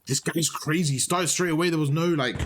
This guy's crazy. He started straight away. There was no like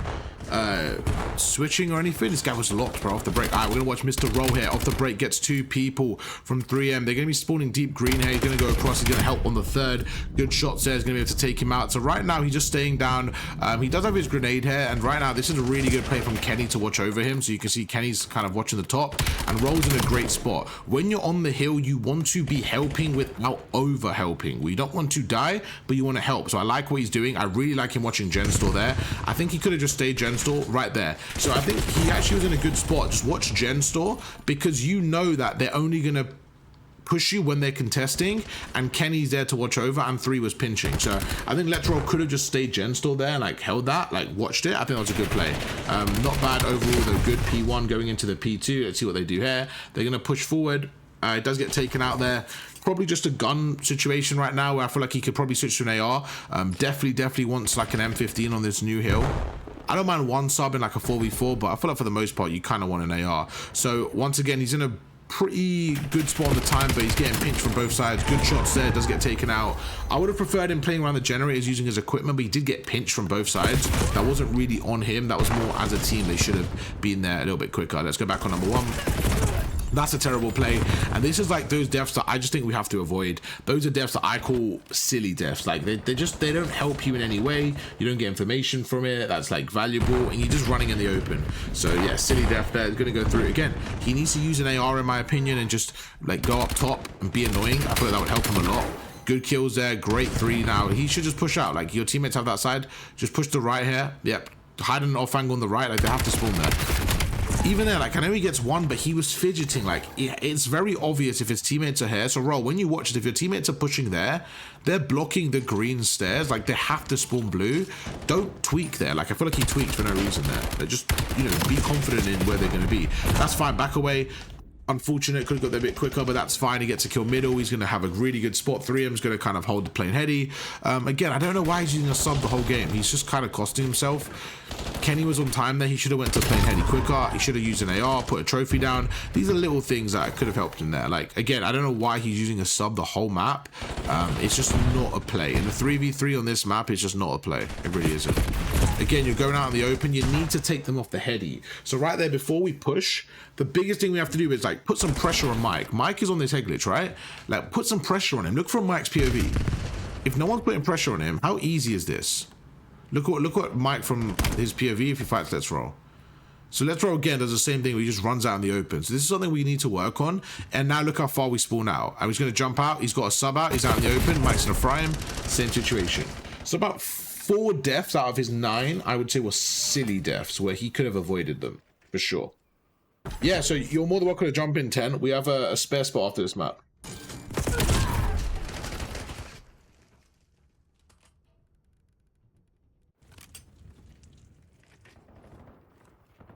switching or anything. This guy was locked, bro, off the break. All right, we're gonna watch Mr. Roll here. Off the break, gets 2 people from 3M. They're gonna be spawning deep green here. He's gonna go across. He's gonna help on the 3rd. Good shots there. He's gonna be able to take him out. So right now he's just staying down. He does have his grenade here, and right now this is a really good play from Kenny to watch over him. So you can see Kenny's kind of watching the top, and Roll's in a great spot. When you're on the hill, you want to be helping without over helping. We don't want to die, but you want to help. So I like what he's doing. I really like him watching Gen Store there. I think he could have just stayed Gen Store right there. So I think he actually was in a good spot. Just watch Gen Store, because you know that they're only gonna push you when they're contesting, and Kenny's there to watch over, and 3 was pinching. So I think Let's Roll could have just stayed Gen Store there, like held that, like watched it. I think that was a good play. Not bad overall though. Good P1 going into the P2. Let's see what they do here. They're gonna push forward. It does get taken out there. Probably just a gun situation right now where I feel like he could probably switch to an AR. Definitely wants like an M15 on this new hill. I don't mind one sub in like a 4v4, but I feel like for the most part you kind of want an AR. So once again, he's in a pretty good spot on the time, but he's getting pinched from both sides. Good shots there. Does get taken out. I would have preferred him playing around the generators using his equipment, but he did get pinched from both sides. That wasn't really on him. That was more as a team. They should have been there a little bit quicker. Let's go back on number 1. That's a terrible play, and this is like those deaths that I just think we have to avoid. Those are deaths that I call silly deaths. Like they don't help you in any way. You don't get information from it that's like valuable, and you're just running in the open. So yeah, silly death there. Gonna go through it again. He needs to use an AR in my opinion, and just like go up top and be annoying. I feel like that would help him a lot. Good kills there. Great 3 now. He should just push out. Like your teammates have that side. Just push to right here. Yep. Hide an off angle on the right. Like they have to spawn there. Even there, like I know he gets 1, but he was fidgeting. Like it's very obvious if his teammates are here. So Roll, when you watch it, if your teammates are pushing there, they're blocking the green stairs. Like they have to spawn blue. Don't tweak there. Like I feel like he tweaked for no reason there. Like, just, you know, be confident in where they're going to be. That's fine. Back away. Unfortunate, could have got there a bit quicker, but that's fine. He gets a kill middle. He's going to have a really good spot. 3M's going to kind of hold the plane heady. Again, I don't know why he's using a sub the whole game. He's just kind of costing himself. Kenny was on time there. He should have went to plane heady quicker. He should have used an AR, put a trophy down. These are little things that could have helped him there. Like, again, I don't know why he's using a sub the whole map. It's just not a play. In the 3v3 on this map, it's just not a play. It really isn't. Again, you're going out in the open. You need to take them off the heady. So right there, before we push, the biggest thing we have to do is like put some pressure on Mike. Mike is on this head glitch, right? Like put some pressure on him. Look from Mike's POV. If no one's putting pressure on him, how easy is this? Look what Mike from his POV if he fights Let's Roll. So Let's Roll again does the same thing where he just runs out in the open. So this is something we need to work on. And now look how far we spawn out. And he's going to jump out. He's got a sub out. He's out in the open. Mike's going to fry him. Same situation. So about 4 deaths out of his 9, I would say, were silly deaths where he could have avoided them for sure. Yeah, so you're more than welcome to jump in 10. We have a spare spot after this map.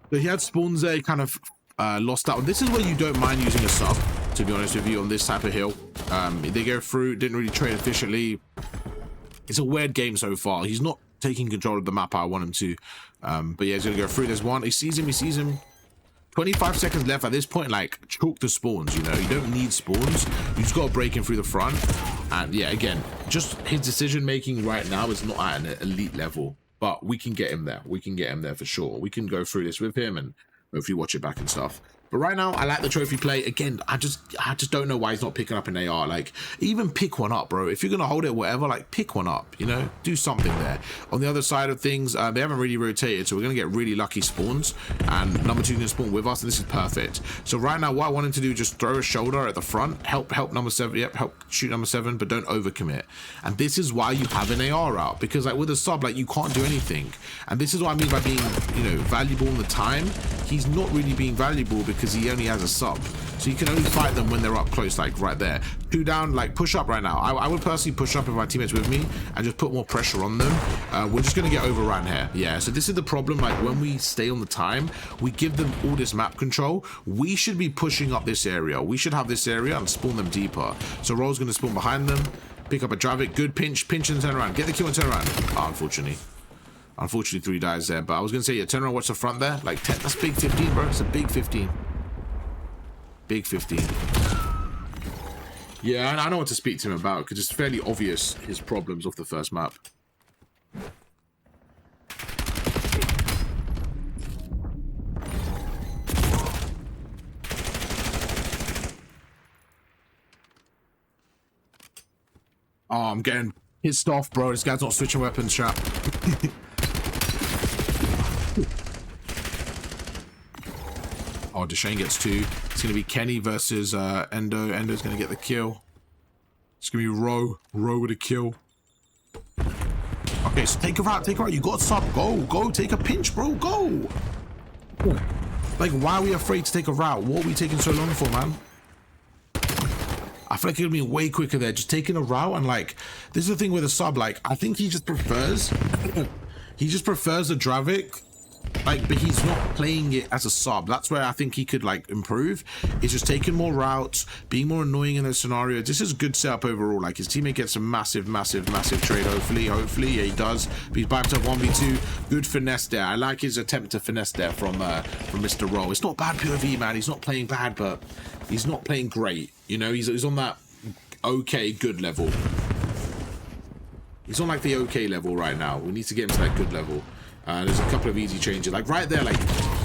So he had spawns there, he kind of lost that one. This is where you don't mind using a sub, to be honest with you, on this type of hill. They go through, didn't really trade efficiently. It's a weird game so far. He's not taking control of the map how I want him to. But yeah, he's going to go through. There's one. He sees him. 25 seconds left at this point. Like, chalk the spawns, you know. You don't need spawns. You just got to break in through the front. And yeah, again, just his decision making right now is not at an elite level. But we can get him there. We can get him there for sure. We can go through this with him and hopefully watch it back and stuff. But right now, I like the trophy play. Again, I just don't know why he's not picking up an AR. Like, even pick one up, bro. If you're going to hold it, whatever, like, pick one up, you know? Do something there. On the other side of things, they haven't really rotated, so we're going to get really lucky spawns. And number 2 is going to spawn with us, and this is perfect. So right now, what I wanted to do is just throw a shoulder at the front. Help number 7. Yep, help shoot number 7, but don't overcommit. And this is why you have an AR out. Because, like, with a sub, like, you can't do anything. And this is what I mean by being, you know, valuable in the time. He's not really being valuable because he only has a sub, so you can only fight them when they're up close, like right there. 2 down, like push up right now. I would personally push up if my teammates with me and just put more pressure on them. We're just gonna get overrun here. Yeah, so this is the problem. Like when we stay on the time, we give them all this map control. We should be pushing up this area. We should have this area and spawn them deeper. So Roll's gonna spawn behind them, pick up a Dravik, good pinch and turn around, get the kill and turn around. Oh, unfortunately 3 dies there, but I was gonna say, yeah, turn around, watch the front there. Like 10, that's big 15, bro. It's a big 15. Big 15. Yeah, I know what to speak to him about because it's fairly obvious his problems off the first map. Oh, I'm getting pissed off, bro. This guy's not switching weapons, chat. Oh, Deshane gets 2. It's going to be Kenny versus Endo. Endo's going to get the kill. It's going to be Ro. Ro with a kill. Okay, so take her out. Take her out. You got a sub. Go. Go. Take a pinch, bro. Go. Like, why are we afraid to take a route? What are we taking so long for, man? I feel like it would be way quicker there. Just taking a route and, like, this is the thing with a sub. Like, I think he just prefers... he just prefers a Dravik. Like, but he's not playing it as a sub. That's where I think he could, like, improve. He's just taking more routes, being more annoying in those scenarios. This is a good setup overall. Like, his teammate gets a massive trade, hopefully. Yeah, he does. But he's back to 1v2. Good finesse there. I like his attempt to finesse there from Mr. Roll. It's not bad POV, man. He's not playing bad, but he's not playing great. You know, he's on that okay, good level. He's on, like, the okay level right now. We need to get him to that good level. There's a couple of easy changes. Like, right there, like,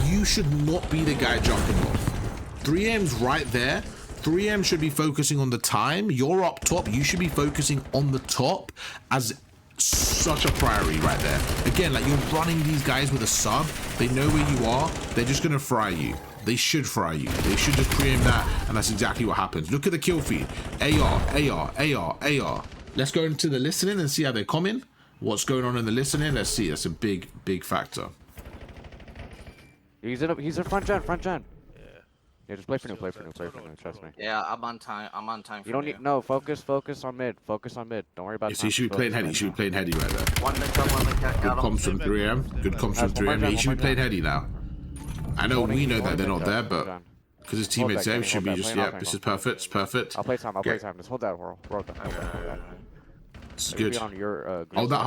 you should not be the guy jumping off. 3M's right there. 3M should be focusing on the time. You're up top. You should be focusing on the top as such a priority right there. Again, like, you're running these guys with a sub. They know where you are. They're just going to fry you. They should fry you. They should just pre-aim that, and that's exactly what happens. Look at the kill feed. AR. Let's go into the listening and see how they're coming. What's going on in the listening? Let's see. That's a big factor. He's a front gen. Yeah. Yeah, just play for new. Trust me. Yeah, I'm on time. You don't need focus on mid. Don't worry about. He should be playing heady. He should be playing heady right there. One mid, Good comms from 3M. Good comms from 3M. He should be playing heady now. I know we know that they're not there, but because his teammates there, should be just This is perfect. It's perfect. I'll play time. Just hold that, Hold that. It's good. On your, hold that.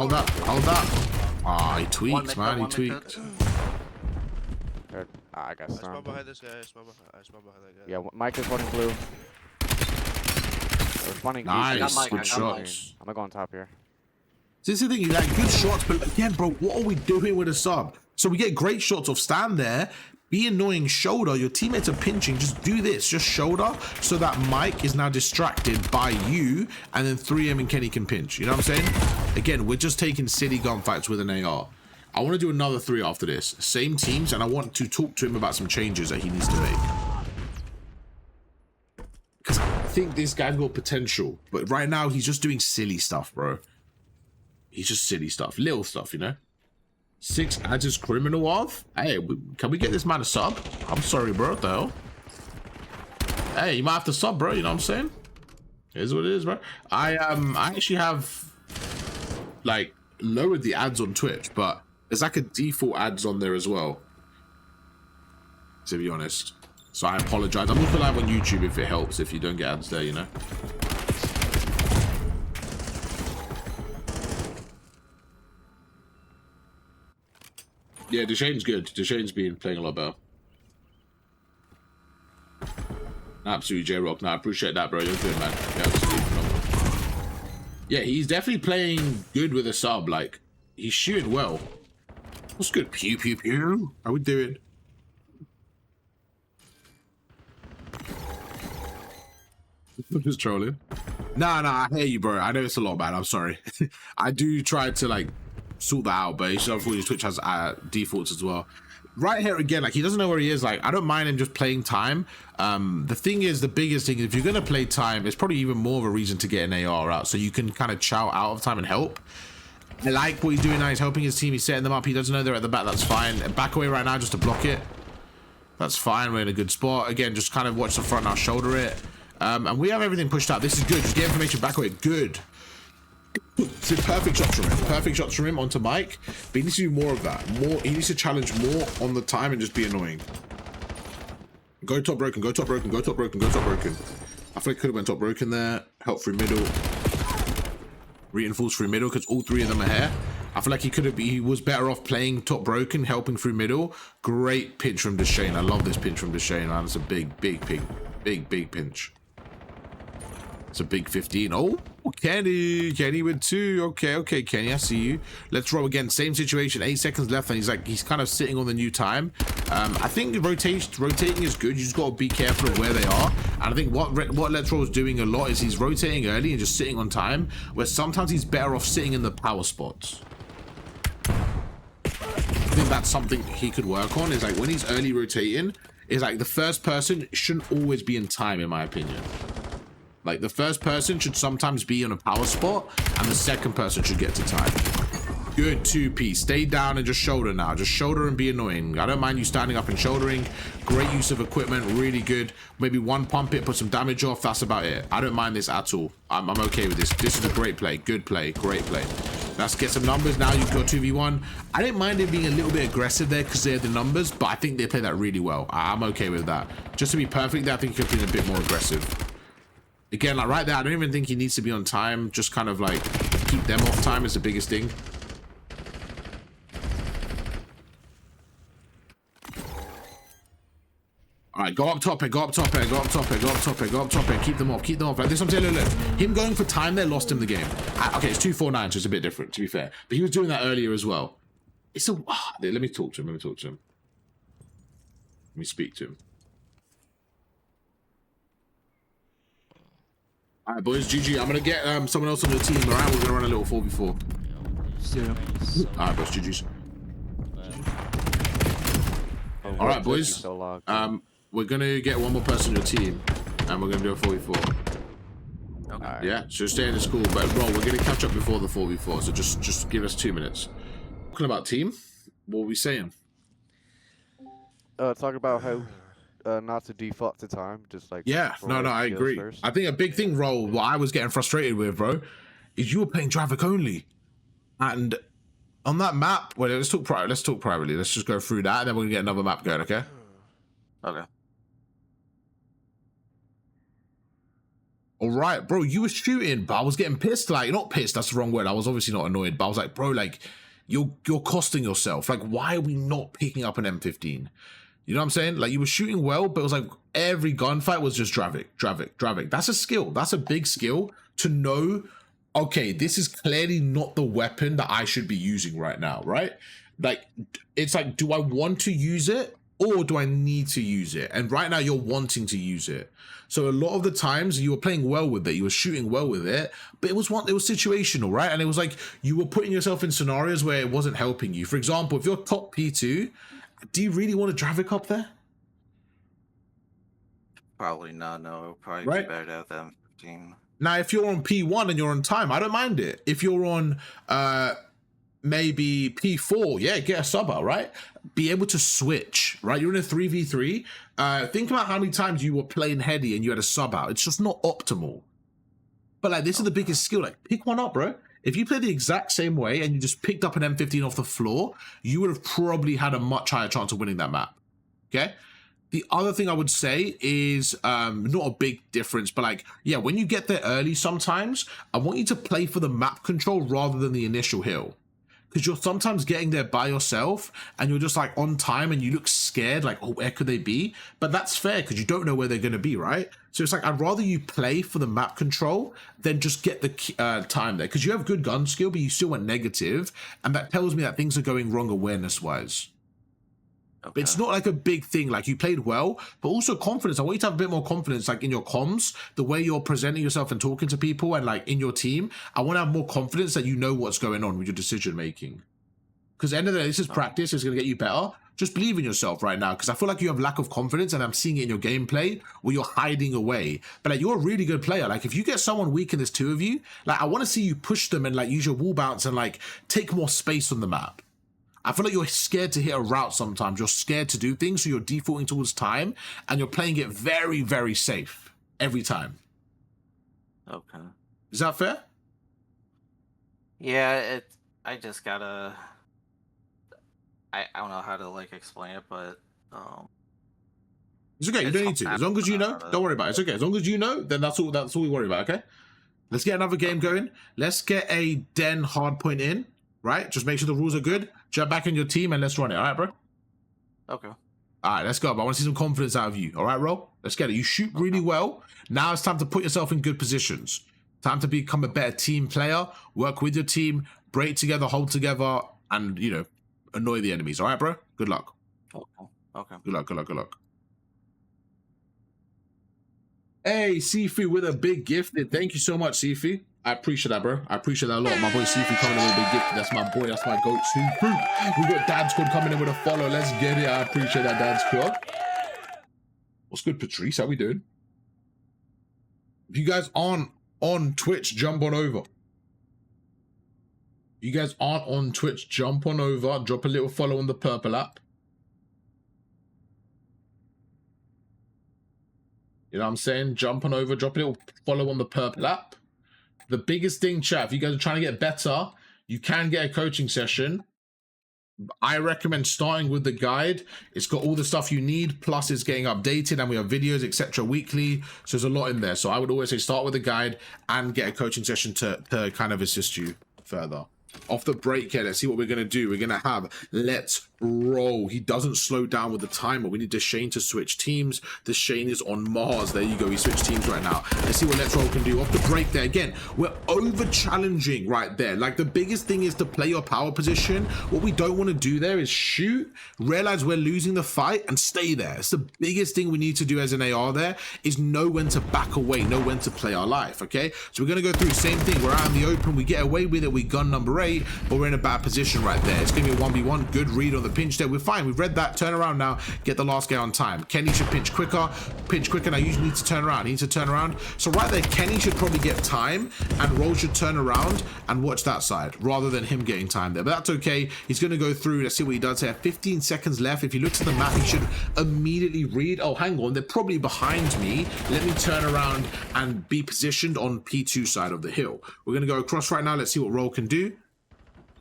Ah, he tweaked, man. He tweaked. I got I smell behind this guy. I smell behind that guy. Yeah, Mike is running blue. Responding. Nice. Good shots. I'm gonna go on top here. This is the thing. You like good shots, but again, bro, what are we doing with a sub? So we get great shots off stand there. Be annoying shoulder. Your teammates are pinching. Just do this. Just shoulder so that Mike is now distracted by you, and then 3M and Kenny can pinch. You know what I'm saying? Again, we're just taking city gunfights with an AR. I want to do another 3 after this. Same teams, and I want to talk to him about some changes that he needs to make. Because I think this guy's got potential. But right now, he's just doing silly stuff, bro. He's just silly stuff. Little stuff, you know? 6 adds his criminal off. Hey, can we get this man a sub? I'm sorry, bro. What the hell? Hey, you might have to sub, bro. You know what I'm saying? Here's what it is, bro. I actually have like lowered the ads on Twitch, but there's like a default ads on there as well. To be honest, so I apologize. I'm also live on YouTube if it helps. If you don't get ads there, you know. Yeah, Deshane's good. Deshane's been playing a lot better. Absolutely, J-Rock. No, I appreciate that, bro. You're good, man. Yeah, absolutely phenomenal. Yeah, he's definitely playing good with a sub. Like, he's shooting well. What's good? Pew, pew, pew. How we doing? I'm just trolling. Nah, I hear you, bro. I know it's a lot, man. I'm sorry. I do try to, like, sort that out, but unfortunately Twitch has defaults as well. Right here again, like, he doesn't know where he is. Like, I don't mind him just playing time. The thing is, the biggest thing, if you're gonna play time, it's probably even more of a reason to get an AR out, so you can kind of chow out of time and help. I like what he's doing now. He's helping his team. He's setting them up. He doesn't know they're at the back. That's fine. Back away right now just to block it. That's fine. We're in a good spot. Again, just kind of watch the front now, shoulder it. And we have everything pushed out. This is good. Just get information back away. Good. It's a perfect shots from him. Perfect shots from him onto Mike. But he needs to do more of that. He needs to challenge more on the time and just be annoying. Go top broken. Go top broken. Go top broken. Go top broken. I feel like could have went top broken there. Help through middle. Reinforce through middle because all 3 of them are here. I feel like he was better off playing top broken, helping through middle. Great pinch from Deshane. I love this pinch from Deshane, man. It's a big pinch. It's a big 15. Oh, Kenny with 2. Okay, Kenny, I see you. Let's roll again. Same situation. 8 seconds left, and he's kind of sitting on the new time. I think rotating is good. You just got to be careful of where they are. And I think what Let's Roll is doing a lot is he's rotating early and just sitting on time, where sometimes he's better off sitting in the power spots. I think that's something he could work on, is like when he's early rotating, is like the first person shouldn't always be in time, in my opinion. Like the first person should sometimes be on a power spot, and the second person should get to time. Good 2P. Stay down and just shoulder now. Just shoulder and be annoying. I don't mind you standing up and shouldering. Great use of equipment. Really good. Maybe one pump it, put some damage off. That's about it. I don't mind this at all. I'm okay with this. This is a great play. Good play. Great play. Let's get some numbers now. You've got 2v1. I didn't mind it being a little bit aggressive there because they're the numbers, but I think they play that really well. I'm okay with that. Just to be perfect there, I think he could be a bit more aggressive. Again, like right there, I don't even think he needs to be on time. Just kind of like keep them off time is the biggest thing. All right, go up top here, keep them off, Like this, I'm saying, look. Him going for time there lost him the game. Okay, it's 249, so it's a bit different, to be fair. But he was doing that earlier as well. It's a... let me talk to him, Let me speak to him. All right, boys, GG. I'm going to get someone else on your team, all right? We're going to run a little 4v4. All right, boys, GG's. All right, boys. We're going to get one more person on your team, and we're going to do a 4v4. Okay. Yeah, so stay in the school, but bro, we're going to catch up before the 4v4, so just give us 2 minutes. Talking about team, what were we saying? Talk about how not to default to time, just like... Yeah, no, I agree. First. I think a big thing, Roll, what I was getting frustrated with, bro, is you were playing traffic only. And on that map, well, let's talk privately. Let's just go through that, and then we're going to get another map going, okay? Okay. All right, bro, you were shooting, but I was getting pissed. Like, not pissed, that's the wrong word. I was obviously not annoyed, but I was like, bro, like, you're costing yourself. Like, why are we not picking up an M15? You know what I'm saying? Like, you were shooting well, but it was like every gunfight was just Dravik. That's a skill. That's a big skill to know, okay, this is clearly not the weapon that I should be using right now, right? Like, it's like, do I want to use it or do I need to use it? And right now you're wanting to use it. So a lot of the times you were playing well with it, you were shooting well with it, but it was situational, right? And it was like you were putting yourself in scenarios where it wasn't helping you. For example, if you're top P2, do you really want to Dravik up there? Probably not, no. It'll probably right? be better to have the M15. Now, if you're on P1 and you're on time, I don't mind it. If you're on maybe P4, yeah, get a sub out, right? Be able to switch, right? You're in a 3v3. Think about how many times you were playing heady and you had a sub out. It's just not optimal. But like, this is the biggest skill. Like, pick one up, bro. If you play the exact same way and you just picked up an M15 off the floor, you would have probably had a much higher chance of winning that map. Okay? The other thing I would say is not a big difference, but like, yeah, when you get there early sometimes, I want you to play for the map control rather than the initial hill. Because you're sometimes getting there by yourself and you're just like on time and you look scared, like, oh, where could they be? But that's fair because you don't know where they're going to be, right? So it's like, I'd rather you play for the map control than just get the time there. Because you have good gun skill, but you still went negative. And that tells me that things are going wrong awareness-wise. Okay. But it's not like a big thing. Like, you played well, but also confidence. I want you to have a bit more confidence, like in your comms, the way you're presenting yourself and talking to people, and like in your team. I want to have more confidence that you know what's going on with your decision making. Because at the end of the day, this is practice. It's going to get you better. Just believe in yourself right now, because I feel like you have lack of confidence, and I'm seeing it in your gameplay where you're hiding away. But like, you're a really good player. Like, if you get someone weak and there's two of you, like, I want to see you push them and like use your wall bounce and like take more space on the map. I feel like you're scared to hit a route sometimes. You're scared to do things, so you're defaulting towards time, and you're playing it very, very safe every time. Okay. Is that fair? Yeah, I just gotta... I don't know how to, like, explain it, but... It's okay, you don't need to. As long as you know, don't worry about it. It's okay. As long as you know, then that's all we worry about, okay? Let's get another game going. Let's get a Den hardpoint in, right? Just make sure the rules are good. Jump back in your team and let's run it. All right, bro? Okay. All right, let's go. But I want to see some confidence out of you. All right, Ro? Let's get it. You shoot really well. Now it's time to put yourself in good positions. Time to become a better team player. Work with your team. Break together, hold together, and, you know, annoy the enemies. All right, bro? Good luck. Okay. Good luck, good luck, good luck. Hey, Sifu with a big gift. Thank you so much, Sifu. I appreciate that, bro. I appreciate that a lot. My boy Sifu coming in with a big gift. That's my boy. That's my go-to. We got Dad Squad coming in with a follow. Let's get it. I appreciate that, Dad Squad. What's good, Patrice? How we doing? If you guys aren't on Twitch, jump on over. If you guys aren't on Twitch, jump on over. Drop a little follow on the purple app. You know what I'm saying? Jump on over. Drop a little follow on the purple app. The biggest thing, chat, if you guys are trying to get better, you can get a coaching session. I recommend starting with the guide. It's got all the stuff you need, plus it's getting updated, and we have videos, etc. weekly. So there's a lot in there. So I would always say start with the guide and get a coaching session to kind of assist you further. Off the break here, let's see what we're going to do. We're going to have Let's Roll. He doesn't slow down with the timer. We need Deshane to switch teams. Deshane is on Mars. There you go. He switched teams right now. Let's see what Let's Roll can do. Off the break there. Again, we're over challenging right there. Like, the biggest thing is to play your power position. What we don't want to do there is shoot, realize we're losing the fight, and stay there. It's the biggest thing we need to do as an AR there, is know when to back away, know when to play our life, okay? So we're going to go through the same thing. We're out in the open. We get away with it. We gun number 8, but we're in a bad position right there. It's going to be a 1v1. Good read on the pinch there. We're fine. We've read that. Turn around now. Get the last guy on time. Kenny should pinch quicker. Pinch quicker. Now you need to turn around. He needs to turn around. So right there, Kenny should probably get time, and Roll should turn around and watch that side rather than him getting time there. But that's okay. He's going to go through. Let's see what he does here. 15 seconds left. If he looks at the map, he should immediately read. Oh, hang on. They're probably behind me. Let me turn around and be positioned on P2 side of the hill. We're going to go across right now. Let's see what Roll can do.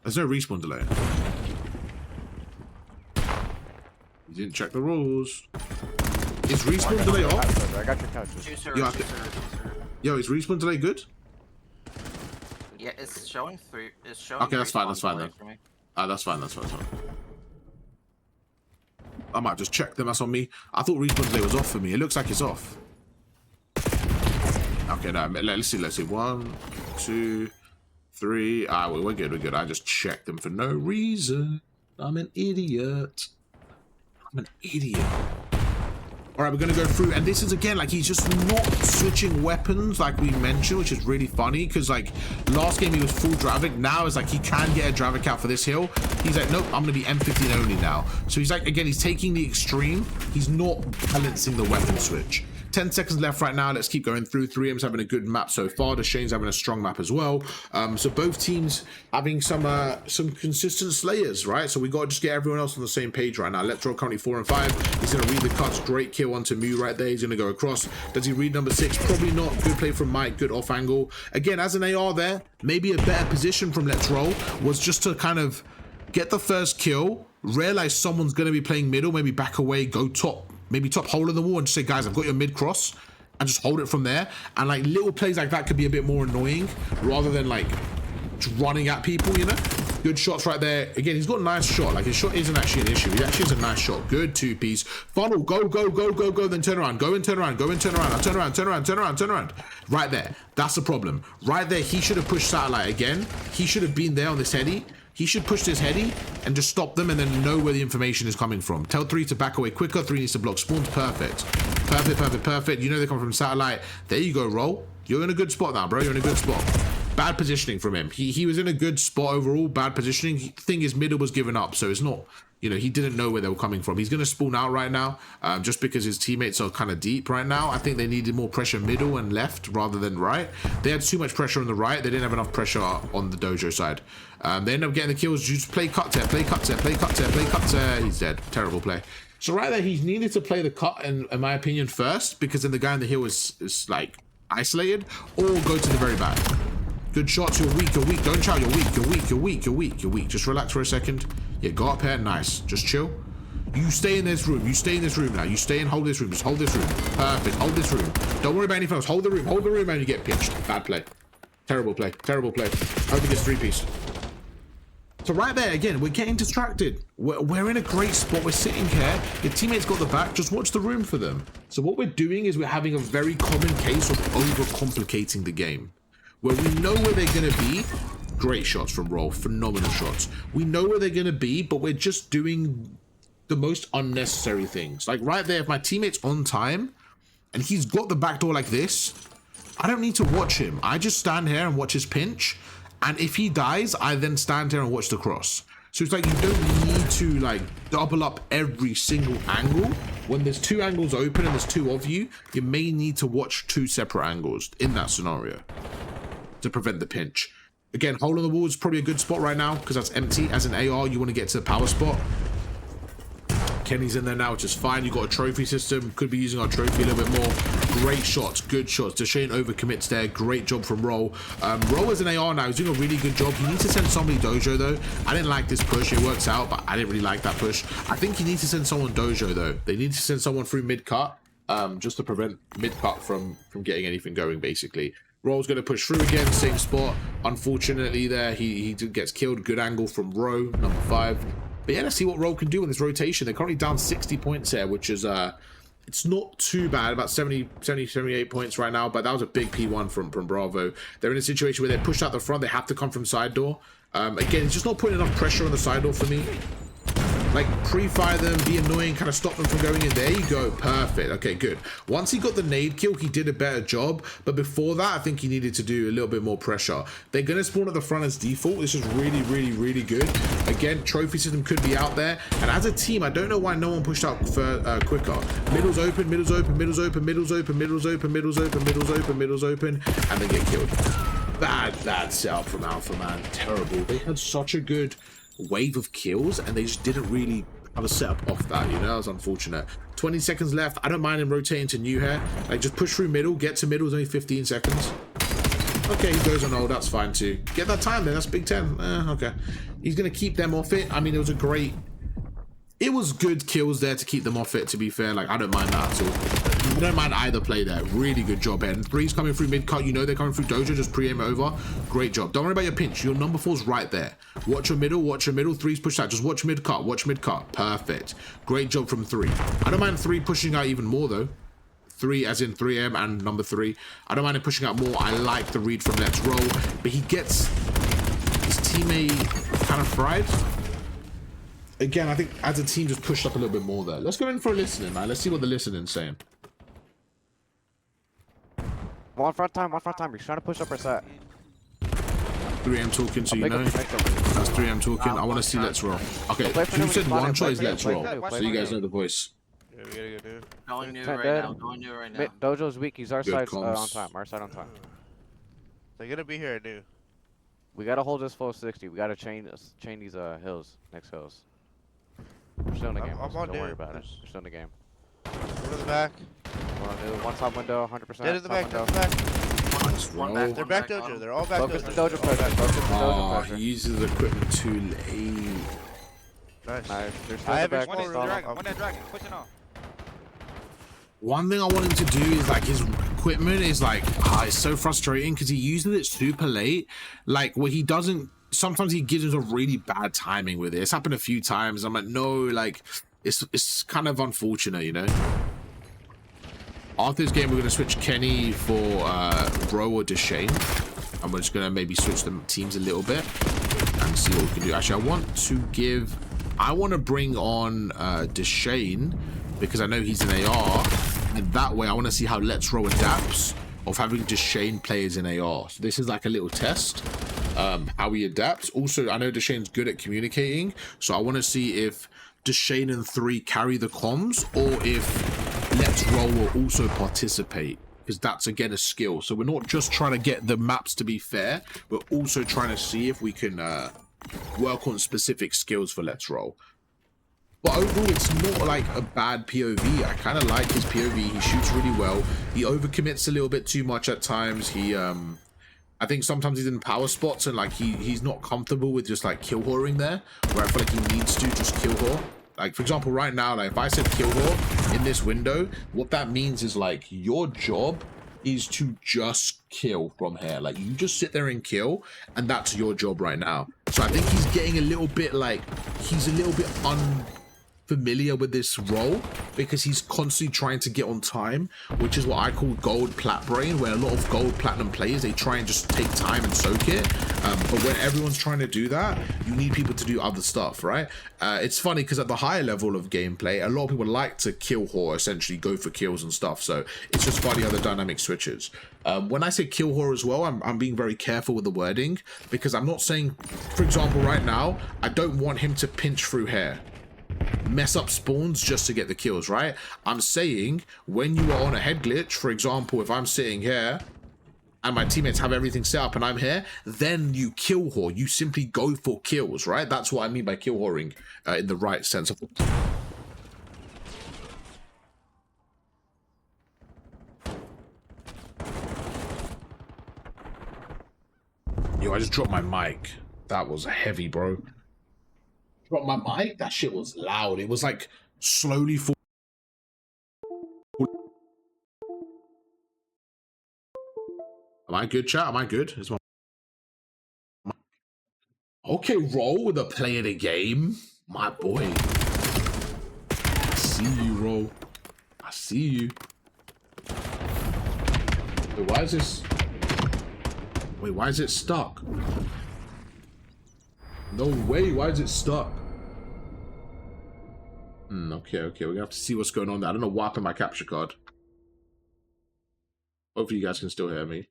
There's no respawn delay. You didn't check the rules. Is respawn delay off? I got your couch. Yo, is respawn delay good? Yeah, it's showing 3. It's showing. Okay, that's fine. That's fine then. For me. That's fine. That's fine. That's fine. I might just check them. That's on me. I thought respawn delay was off for me. It looks like it's off. Okay, now let's see. Let's see. 1, 2, 3. We're good. We're good. I just checked them for no reason. I'm an idiot. I'm an idiot. All right, we're going to go through, and this is, again, like, he's just not switching weapons like we mentioned, which is really funny, because, like, last game he was full Dravik. Now it's like he can get a Dravik out for this hill. He's like, nope, I'm going to be M15 only now. So he's like, again, he's taking the extreme. He's not balancing the weapon switch. 10 seconds left right now. Let's keep going through. 3M's having a good map so far. Deshane's having a strong map as well. So both teams having some consistent slayers, right? So we got to just get everyone else on the same page right now. Let's Roll currently 4 and 5. He's going to read the cuts. Great kill onto Mew right there. He's going to go across. Does he read number 6? Probably not. Good play from Mike. Good off angle. Again, as an AR there, maybe a better position from Let's Roll was just to kind of get the first kill, realize someone's going to be playing middle, maybe back away, go top. Maybe top hole in the wall and just say, guys, I've got your mid cross, and just hold it from there. And like little plays like that could be a bit more annoying rather than like just running at people, you know? Good shots right there. Again, he's got a nice shot. Like his shot isn't actually an issue. He actually has a nice shot. Good 2-piece. Funnel. Go, go, go, go, go. Then turn around. Go and turn around. Go and turn around. Now turn around. Turn around. Turn around. Turn around. Right there. That's the problem. Right there. He should have pushed satellite again. He should have been there on this heady. He should push this heady and just stop them and then know where the information is coming from. Tell 3 to back away quicker. 3 needs to block spawns. Perfect. Perfect, perfect, perfect. You know they come from satellite. There you go, Roll. You're in a good spot now, bro. You're in a good spot. Bad positioning from him. He was in a good spot overall. Bad positioning. Thing is, middle was given up, so it's not, you know, he didn't know where they were coming from. He's going to spawn out right now just because his teammates are kind of deep right now. I think they needed more pressure middle and left rather than right. They had too much pressure on the right. They didn't have enough pressure on the dojo side. They end up getting the kills. You just play cut tear, play cut tear, play cut tear, play cut tear. He's dead. Terrible play. So right there, he's needed to play the cut, in my opinion, first, because then the guy in the hill is like isolated, or go to the very back. Good shots. You're weak. You're weak. Don't shout. You're weak. You're weak. You're weak. You're weak. You're weak. Just relax for a second. Yeah, go up here. Nice. Just chill. You stay in this room. You stay in this room now. You stay and hold this room. Just hold this room. Perfect. Hold this room. Don't worry about anything else. Hold the room. Hold the room, and you get pinched. Bad play. Terrible play. Terrible play. I hope he gets 3-piece. So right there, again, we're getting distracted. We're in a great spot. We're sitting here. Your teammates got the back. Just watch the room for them. So what we're doing is we're having a very common case of overcomplicating the game. Where we know where they're going to be. Great shots from Roll. Phenomenal shots. We know where they're going to be, but we're just doing the most unnecessary things. Like right there, if my teammate's on time and he's got the back door like this, I don't need to watch him. I just stand here and watch his pinch. And if he dies, I then stand here and watch the cross. So it's like you don't need to like double up every single angle. When there's two angles open and there's two of you, you may need to watch two separate angles in that scenario to prevent the pinch. Again, hole on the wall is probably a good spot right now because that's empty. As an AR, you want to get to the power spot. Kenny's in there now, which is fine. You got a trophy system. Could be using our trophy a little bit more. Great shots, good shots. Deshane overcommits there. Great job from Roll. Roll as an AR now. He's doing a really good job. He needs to send somebody Dojo though. I didn't like this push. It works out, but I didn't really like that push. I think he needs to send someone Dojo though. They need to send someone through mid cut, just to prevent mid cut from getting anything going. Basically, Roll's going to push through again, same spot. Unfortunately, there he gets killed. Good angle from Row, number 5. But yeah, let's see what Roll can do in this rotation. They're currently down 60 points here, which is it's not too bad, about 78 points right now, but that was a big P1 from Bravo. They're in a situation where they push out the front, they have to come from side door. Again, it's just not putting enough pressure on the side door for me. Like, pre-fire them, be annoying, kind of stop them from going in. There you go, perfect. Okay, good. Once he got the nade kill, he did a better job, but before that, I think he needed to do a little bit more pressure. They're going to spawn at the front as default. This is really, really, really good. Again, trophy system could be out there, and as a team, I don't know why no one pushed out for, quicker. Middle's open, middle's open, middle's open, middle's open, middle's open, middle's open, middle's open, middle's open, and they get killed. Bad setup from Alpha, man. Terrible. They had such a good wave of kills and they just didn't really have a setup off that, you know. That was unfortunate. 20 seconds left. I don't mind him rotating to new here. Like, just push through middle, get to middle. It's only 15 seconds. Okay, he goes on hold. That's fine too. Get that time then. That's Big 10. Okay, he's gonna keep them off it. I mean, it was good kills there to keep them off it, to be fair. Like, I don't mind that at all. I don't mind either play there. Really good job, and 3's coming through mid-cut. You know they're coming through Dojo. Just pre-aim it over. Great job. Don't worry about your pinch. Your number 4's right there. Watch your middle. Watch your middle. 3's pushed out. Just watch mid-cut. Watch mid-cut. Perfect. Great job from 3. I don't mind 3 pushing out even more, though. 3 as in 3M and number 3. I don't mind him pushing out more. I like the read from Let's Roll. But he gets his teammate kind of fried. Again, I think as a team just pushed up a little bit more there. Let's go in for a listening, man. Let's see what the listening's saying. One front time, He's trying to push up our set. 3M talking, so you know. That's 3M talking. I want to see Let's Roll. Okay, who said one choice Let's Roll? So you guys know the voice. Yeah, we gotta go new. Going new right now. Going new right now. Dojo's weak. He's our side comms. on time. Our side on time. They're gonna be here new. We gotta hold this full 60. We gotta chain these hills, next hills. We're still in the game. I'm So on don't new. worry about it. We're still in the game. Go to the back. One top window, 100%. Dead in the back. Top Dead in the window. back. One back. They're back dojo. They're all back Focus dojo. the dojo pressure. Focus the dojo Oh, pressure. he uses equipment too late. Nice. Nice. They're still I in the have back. more room. One that dragon, pushing off. One thing I want him to do is, like, his equipment is like, it's so frustrating because he uses it super late. Like, where he doesn't, sometimes he gives us a really bad timing with it. It's happened a few times. I'm like, no, like, it's kind of unfortunate, you know. After this game, we're going to switch Kenny for Bro or Deshane. And we're just going to maybe switch the teams a little bit and see what we can do. Actually, I want to bring on Deshane because I know he's an AR. And that way, I want to see how Let's Roll adapts of having Deshane players in AR. So this is like a little test, how he adapts. Also, I know Deshane's good at communicating. So I want to see if Deshane and 3 carry the comms or if Let's Roll will also participate, because that's again a skill. So we're not just trying to get the maps to be fair, we're also trying to see if we can work on specific skills for Let's Roll. But overall, it's not like a bad POV. I kind of like his POV. He shoots really well. He overcommits a little bit too much at times. I think sometimes he's in power spots and like he's not comfortable with just like kill whoring there, where I feel like he needs to just kill whore. Like, for example, right now, like if I said kill whore in this window, what that means is like your job is to just kill from here. Like, you just sit there and kill, and that's your job right now. So I think he's getting a little bit like, he's a little bit unfamiliar with this role because he's constantly trying to get on time, which is what I call gold plat brain, where a lot of gold platinum players, they try and just take time and soak it. But when everyone's trying to do that, you need people to do other stuff, right? It's funny because at the higher level of gameplay, a lot of people like to kill whore, essentially go for kills and stuff. So it's just funny how the dynamic switches. When I say kill whore as well, I'm being very careful with the wording, because I'm not saying, for example, right now, I don't want him to pinch through here, mess up spawns just to get the kills, right? I'm saying when you are on a head glitch, for example, if I'm sitting here and my teammates have everything set up and I'm here, then you kill whore. You simply go for kills, right? That's what I mean by kill whoring in the right sense of. Yo, I just dropped my mic. That was heavy, bro. Dropped my mic? That shit was loud. It was like slowly fall. Am I good, chat? Am I good? Is my... Okay, roll with the play of the game. My boy. I see you, roll. I see you. Wait, why is this? Wait, why is it stuck? No way, why is it stuck? Okay, we're gonna have to see what's going on there. I don't know what happened to my capture card. Hopefully you guys can still hear me.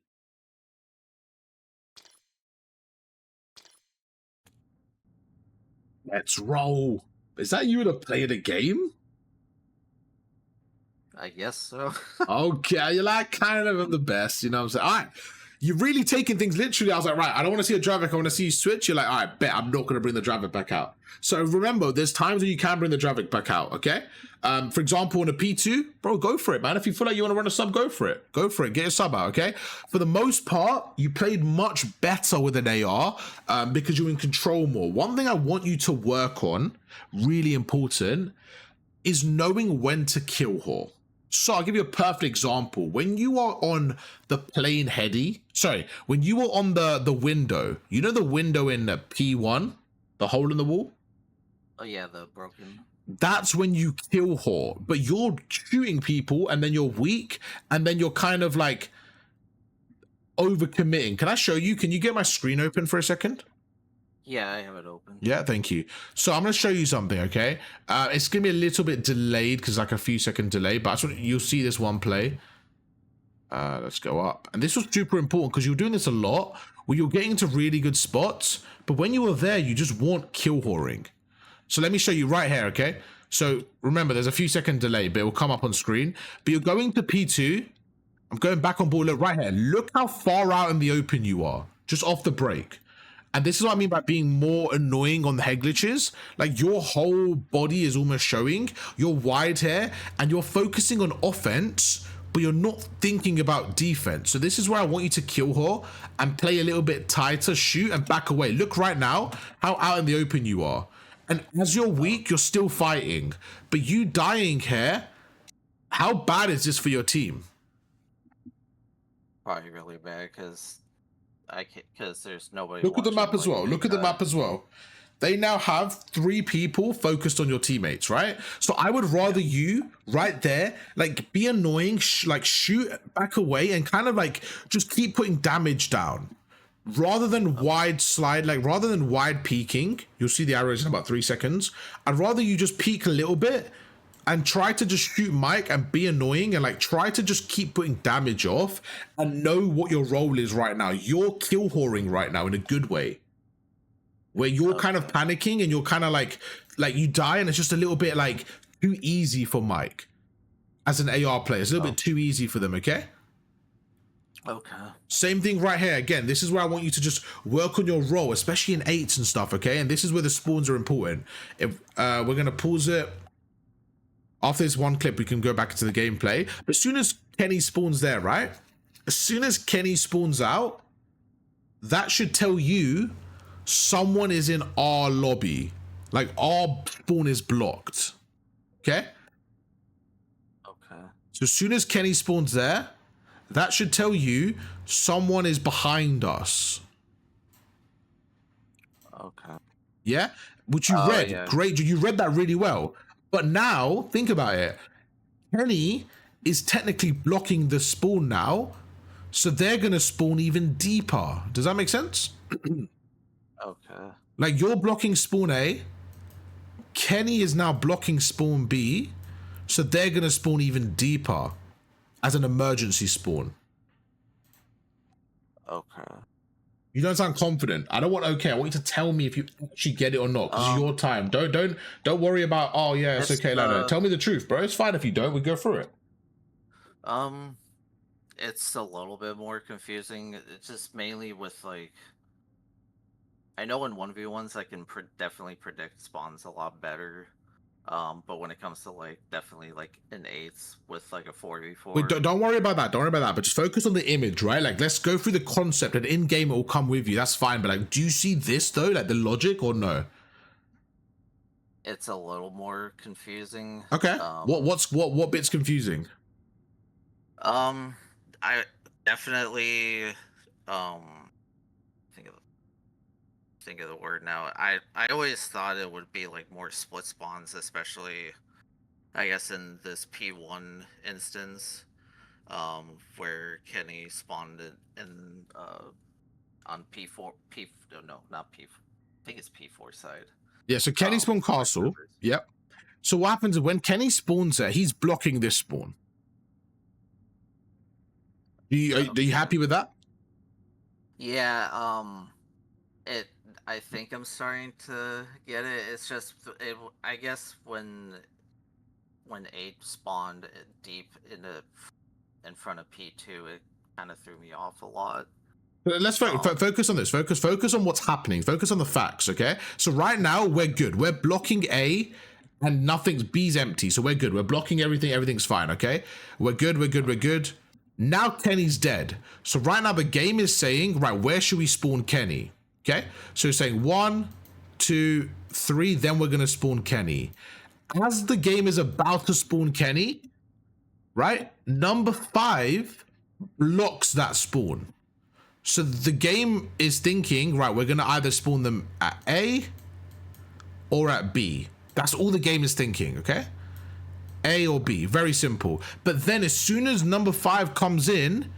Let's roll. Is that you to play the game? I guess so. Okay, you're like kind of the best, you know what I'm saying? All right. You're really taking things literally. I was like, right, I don't want to see a driver. I want to see you switch. You're like, all right, bet I'm not going to bring the driver back out. So remember, there's times when you can bring the driver back out, okay? For example, on a P2, bro, go for it, man. If you feel like you want to run a sub, go for it. Go for it. Get your sub out, okay? For the most part, you played much better with an AR because you're in control more. One thing I want you to work on, really important, is knowing when to kill whore. So I'll give you a perfect example. When you are on the plane heady, when you are on the window, you know the window in P1, the hole in the wall? Oh yeah, the broken. That's when you kill whore, but you're shooting people and then you're weak and then you're kind of like overcommitting. Can I show you? Can you get my screen open for a second? Yeah, I have it open. Yeah, thank you. So I'm going to show you something, okay? It's going to be a little bit delayed because like a few second delay, but you'll see this one play. Let's go up. And this was super important because you're doing this a lot where you're getting into really good spots, but when you were there, you just want kill whoring. So let me show you right here, okay? So remember, there's a few second delay, but it will come up on screen. But you're going to P2. I'm going back on board. Look right here. Look how far out in the open you are, just off the break. And this is what I mean by being more annoying on the head glitches. Like your whole body is almost showing, you're wide here and you're focusing on offense, but you're not thinking about defense. So this is where I want you to kill her and play a little bit tighter, shoot and back away. Look right now how out in the open you are. And as you're weak, you're still fighting. But you dying here, how bad is this for your team? Probably really bad because there's nobody. Look at the map as well. Look at the map as well. They now have 3 people focused on your teammates, right? So I would rather you right there, like be annoying, like shoot back away and kind of like just keep putting damage down rather than wide slide, like rather than wide peeking. You'll see the arrows in about 3 seconds. I'd rather you just peek a little bit and try to just shoot Mike and be annoying and like try to just keep putting damage off and know what your role is right now. You're kill whoring right now in a good way, where you're kind of panicking and you're kind of like you die and it's just a little bit like too easy for Mike as an AR player. It's a little bit too easy for them, okay? Okay. Same thing right here. Again, this is where I want you to just work on your role, especially in 8s and stuff, okay? And this is where the spawns are important. If we're going to pause it. After this one clip, we can go back to the gameplay. But as soon as Kenny spawns there, right? As soon as Kenny spawns out, that should tell you someone is in our lobby. Like our spawn is blocked. Okay? Okay. So as soon as Kenny spawns there, that should tell you someone is behind us. Okay. Yeah? Which you Oh, read. yeah. Great. You read that really well. But now, think about it. Kenny is technically blocking the spawn now, so they're going to spawn even deeper. Does that make sense? Okay. Like, you're blocking spawn A, Kenny is now blocking spawn B, so they're going to spawn even deeper as an emergency spawn. Okay. You don't sound confident. I don't want okay. I want you to tell me if you actually get it or not. Because it's your time. Don't worry about. Oh yeah, it's okay. No. Tell me the truth, bro. It's fine if you don't. We go through it. It's a little bit more confusing. It's just mainly with like. I know in 1v1s I can definitely predict spawns a lot better. But when it comes to like definitely like an 8s with like a 4v4. Wait, don't worry about that. Don't worry about that. But just focus on the image, right? Like, let's go through the concept, and in game it will come with you. That's fine. But like, do you see this though? Like the logic or no? It's a little more confusing. Okay. What bit's confusing? I definitely think of the word now. I always thought it would be like more split spawns, especially I guess in this P1 instance, where Kenny spawned in on P4 no, not P4. I think it's P4 side. Yeah, so Kenny spawned castle. Yep. So what happens is when Kenny spawns there, he's blocking this spawn. Are you happy with that? Yeah, I think I'm starting to get it. It's just, I guess when 8 spawned deep in front of P2, it kind of threw me off a lot. Let's focus on this. Focus on what's happening. Focus on the facts, okay? So right now, we're good. We're blocking A, and B's empty, so we're good. We're blocking everything. Everything's fine, okay? We're good. Now Kenny's dead. So right now, the game is saying, right, where should we spawn Kenny? Okay? So it's saying 1, 2, 3, then we're going to spawn Kenny. As the game is about to spawn Kenny, right, number 5 blocks that spawn. So the game is thinking, right, we're going to either spawn them at A or at B. That's all the game is thinking, okay? A or B, very simple. But then as soon as number 5 comes in,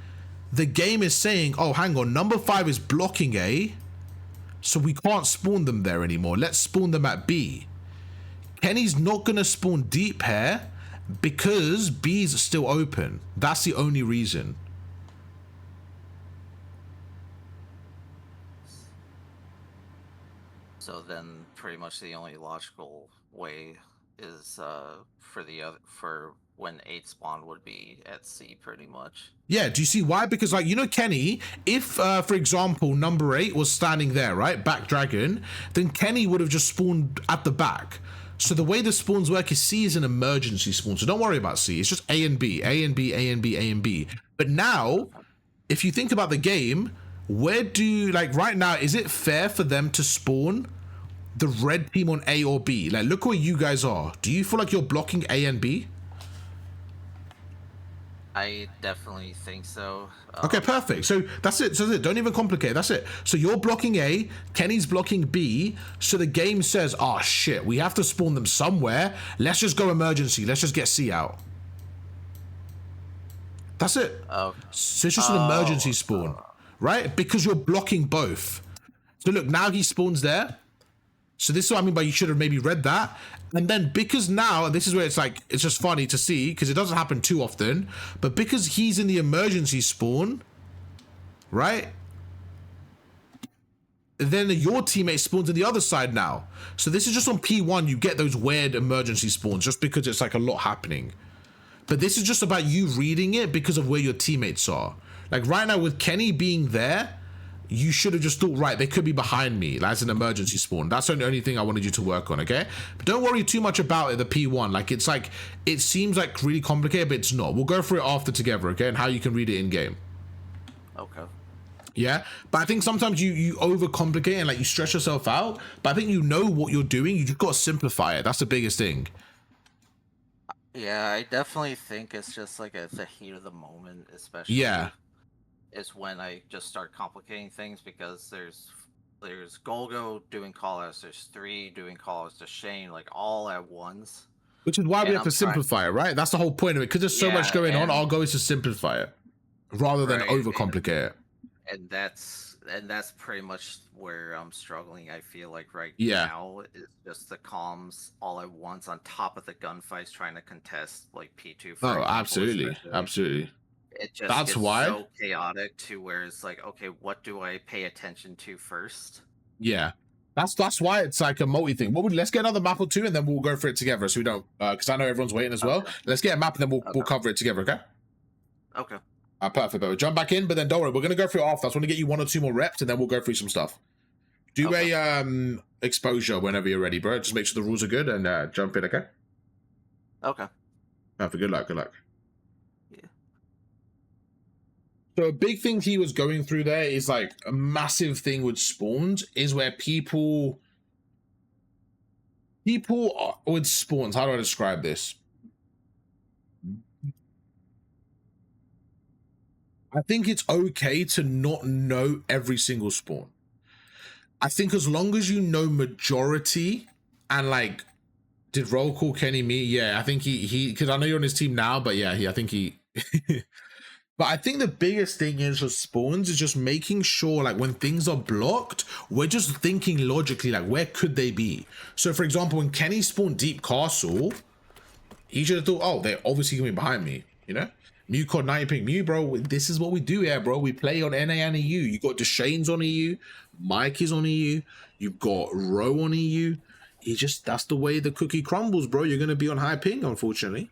the game is saying, oh, hang on, number 5 is blocking A, so we can't spawn them there anymore. Let's spawn them at B. Kenny's not going to spawn deep here because B's still open. That's the only reason. So then pretty much the only logical way is for when 8 spawn would be at C pretty much. Yeah, do you see why? Because like, you know, Kenny, if for example number 8 was standing there, right, back dragon, then Kenny would have just spawned at the back. So the way the spawns work is C is an emergency spawn, so don't worry about C. It's just A and B, A and B, A and B, A and B. But now, if you think about the game, where do, like right now, is it fair for them to spawn the red team on A or B? Like, look where you guys are. Do you feel like you're blocking A and B? I definitely think so. Okay, perfect. So that's it. So that's it. Don't even complicate. That's it. So you're blocking A, Kenny's blocking B. So the game says, oh shit, we have to spawn them somewhere. Let's just go emergency. Let's just get C out. That's it. Oh. So it's just an emergency spawn, right? Because you're blocking both. So look, now he spawns there. So this is what I mean by you should have maybe read that. And then because now, and this is where it's like, it's just funny to see because it doesn't happen too often, but because he's in the emergency spawn, right? Then your teammate spawns on the other side now. So this is just on P1, you get those weird emergency spawns just because it's like a lot happening. But this is just about you reading it because of where your teammates are. Like right now with Kenny being there, you should have just thought, right, they could be behind me as an emergency spawn. That's the only thing I wanted you to work on, okay? But don't worry too much about it, the P1. Like, it's like, it seems like really complicated, but it's not. We'll go through it after together, okay? And how you can read it in-game. Okay. Yeah? But I think sometimes you overcomplicate and, like, you stress yourself out. But I think you know what you're doing. You just got to simplify it. That's the biggest thing. Yeah, I definitely think it's just like at the heat of the moment, especially. Yeah. Is when I just start complicating things because there's Golgo doing callouts, there's 3 doing callouts to Shane, like all at once. Which is why we And have to I'm trying. simplify it, right? That's the whole point of it. Because there's so much Yeah, going on, and our goal is to simplify it rather than right, overcomplicate it. and that's pretty much where I'm struggling. I feel like right Yeah. now is just the comms all at once on top of the gunfights trying to contest like P2. For Oh, example, absolutely, especially. absolutely. It just That's gets why. so chaotic to where it's like, okay, what do I pay attention to first? Yeah, that's why it's like a multi thing. Let's get another map or two, and then we'll go for it together. So we don't, because I know everyone's waiting as well. Okay. Let's get a map, and then we'll cover it together. Okay. Okay. Perfect. But jump back in, but then don't worry, we're gonna go through it after. I just want to get you 1 or 2 more reps, and then we'll go through some stuff. Do Okay. a exposure whenever you're ready, bro. Just make sure the rules are good and jump in. Okay. Okay. Perfect. Good luck. Good luck. Yeah. So a big thing he was going through there is like a massive thing with spawns is where people are with spawns. How do I describe this? I think it's okay to not know every single spawn. I think as long as you know majority and like, did roll call Kenny me? Yeah, I think he because I know you're on his team now, but yeah, I think he But I think the biggest thing is with spawns is just making sure like when things are blocked, we're just thinking logically, like where could they be? So for example, when Kenny spawned Deep Castle, he should have thought, oh, they're obviously going to be behind me, you know? Mew called 90 ping. Mew, bro, this is what we do here, bro. We play on NA and EU. You got Deshane's on EU, Mike is on EU, you've got Row on EU. That's the way the cookie crumbles, bro. You're going to be on high ping, unfortunately.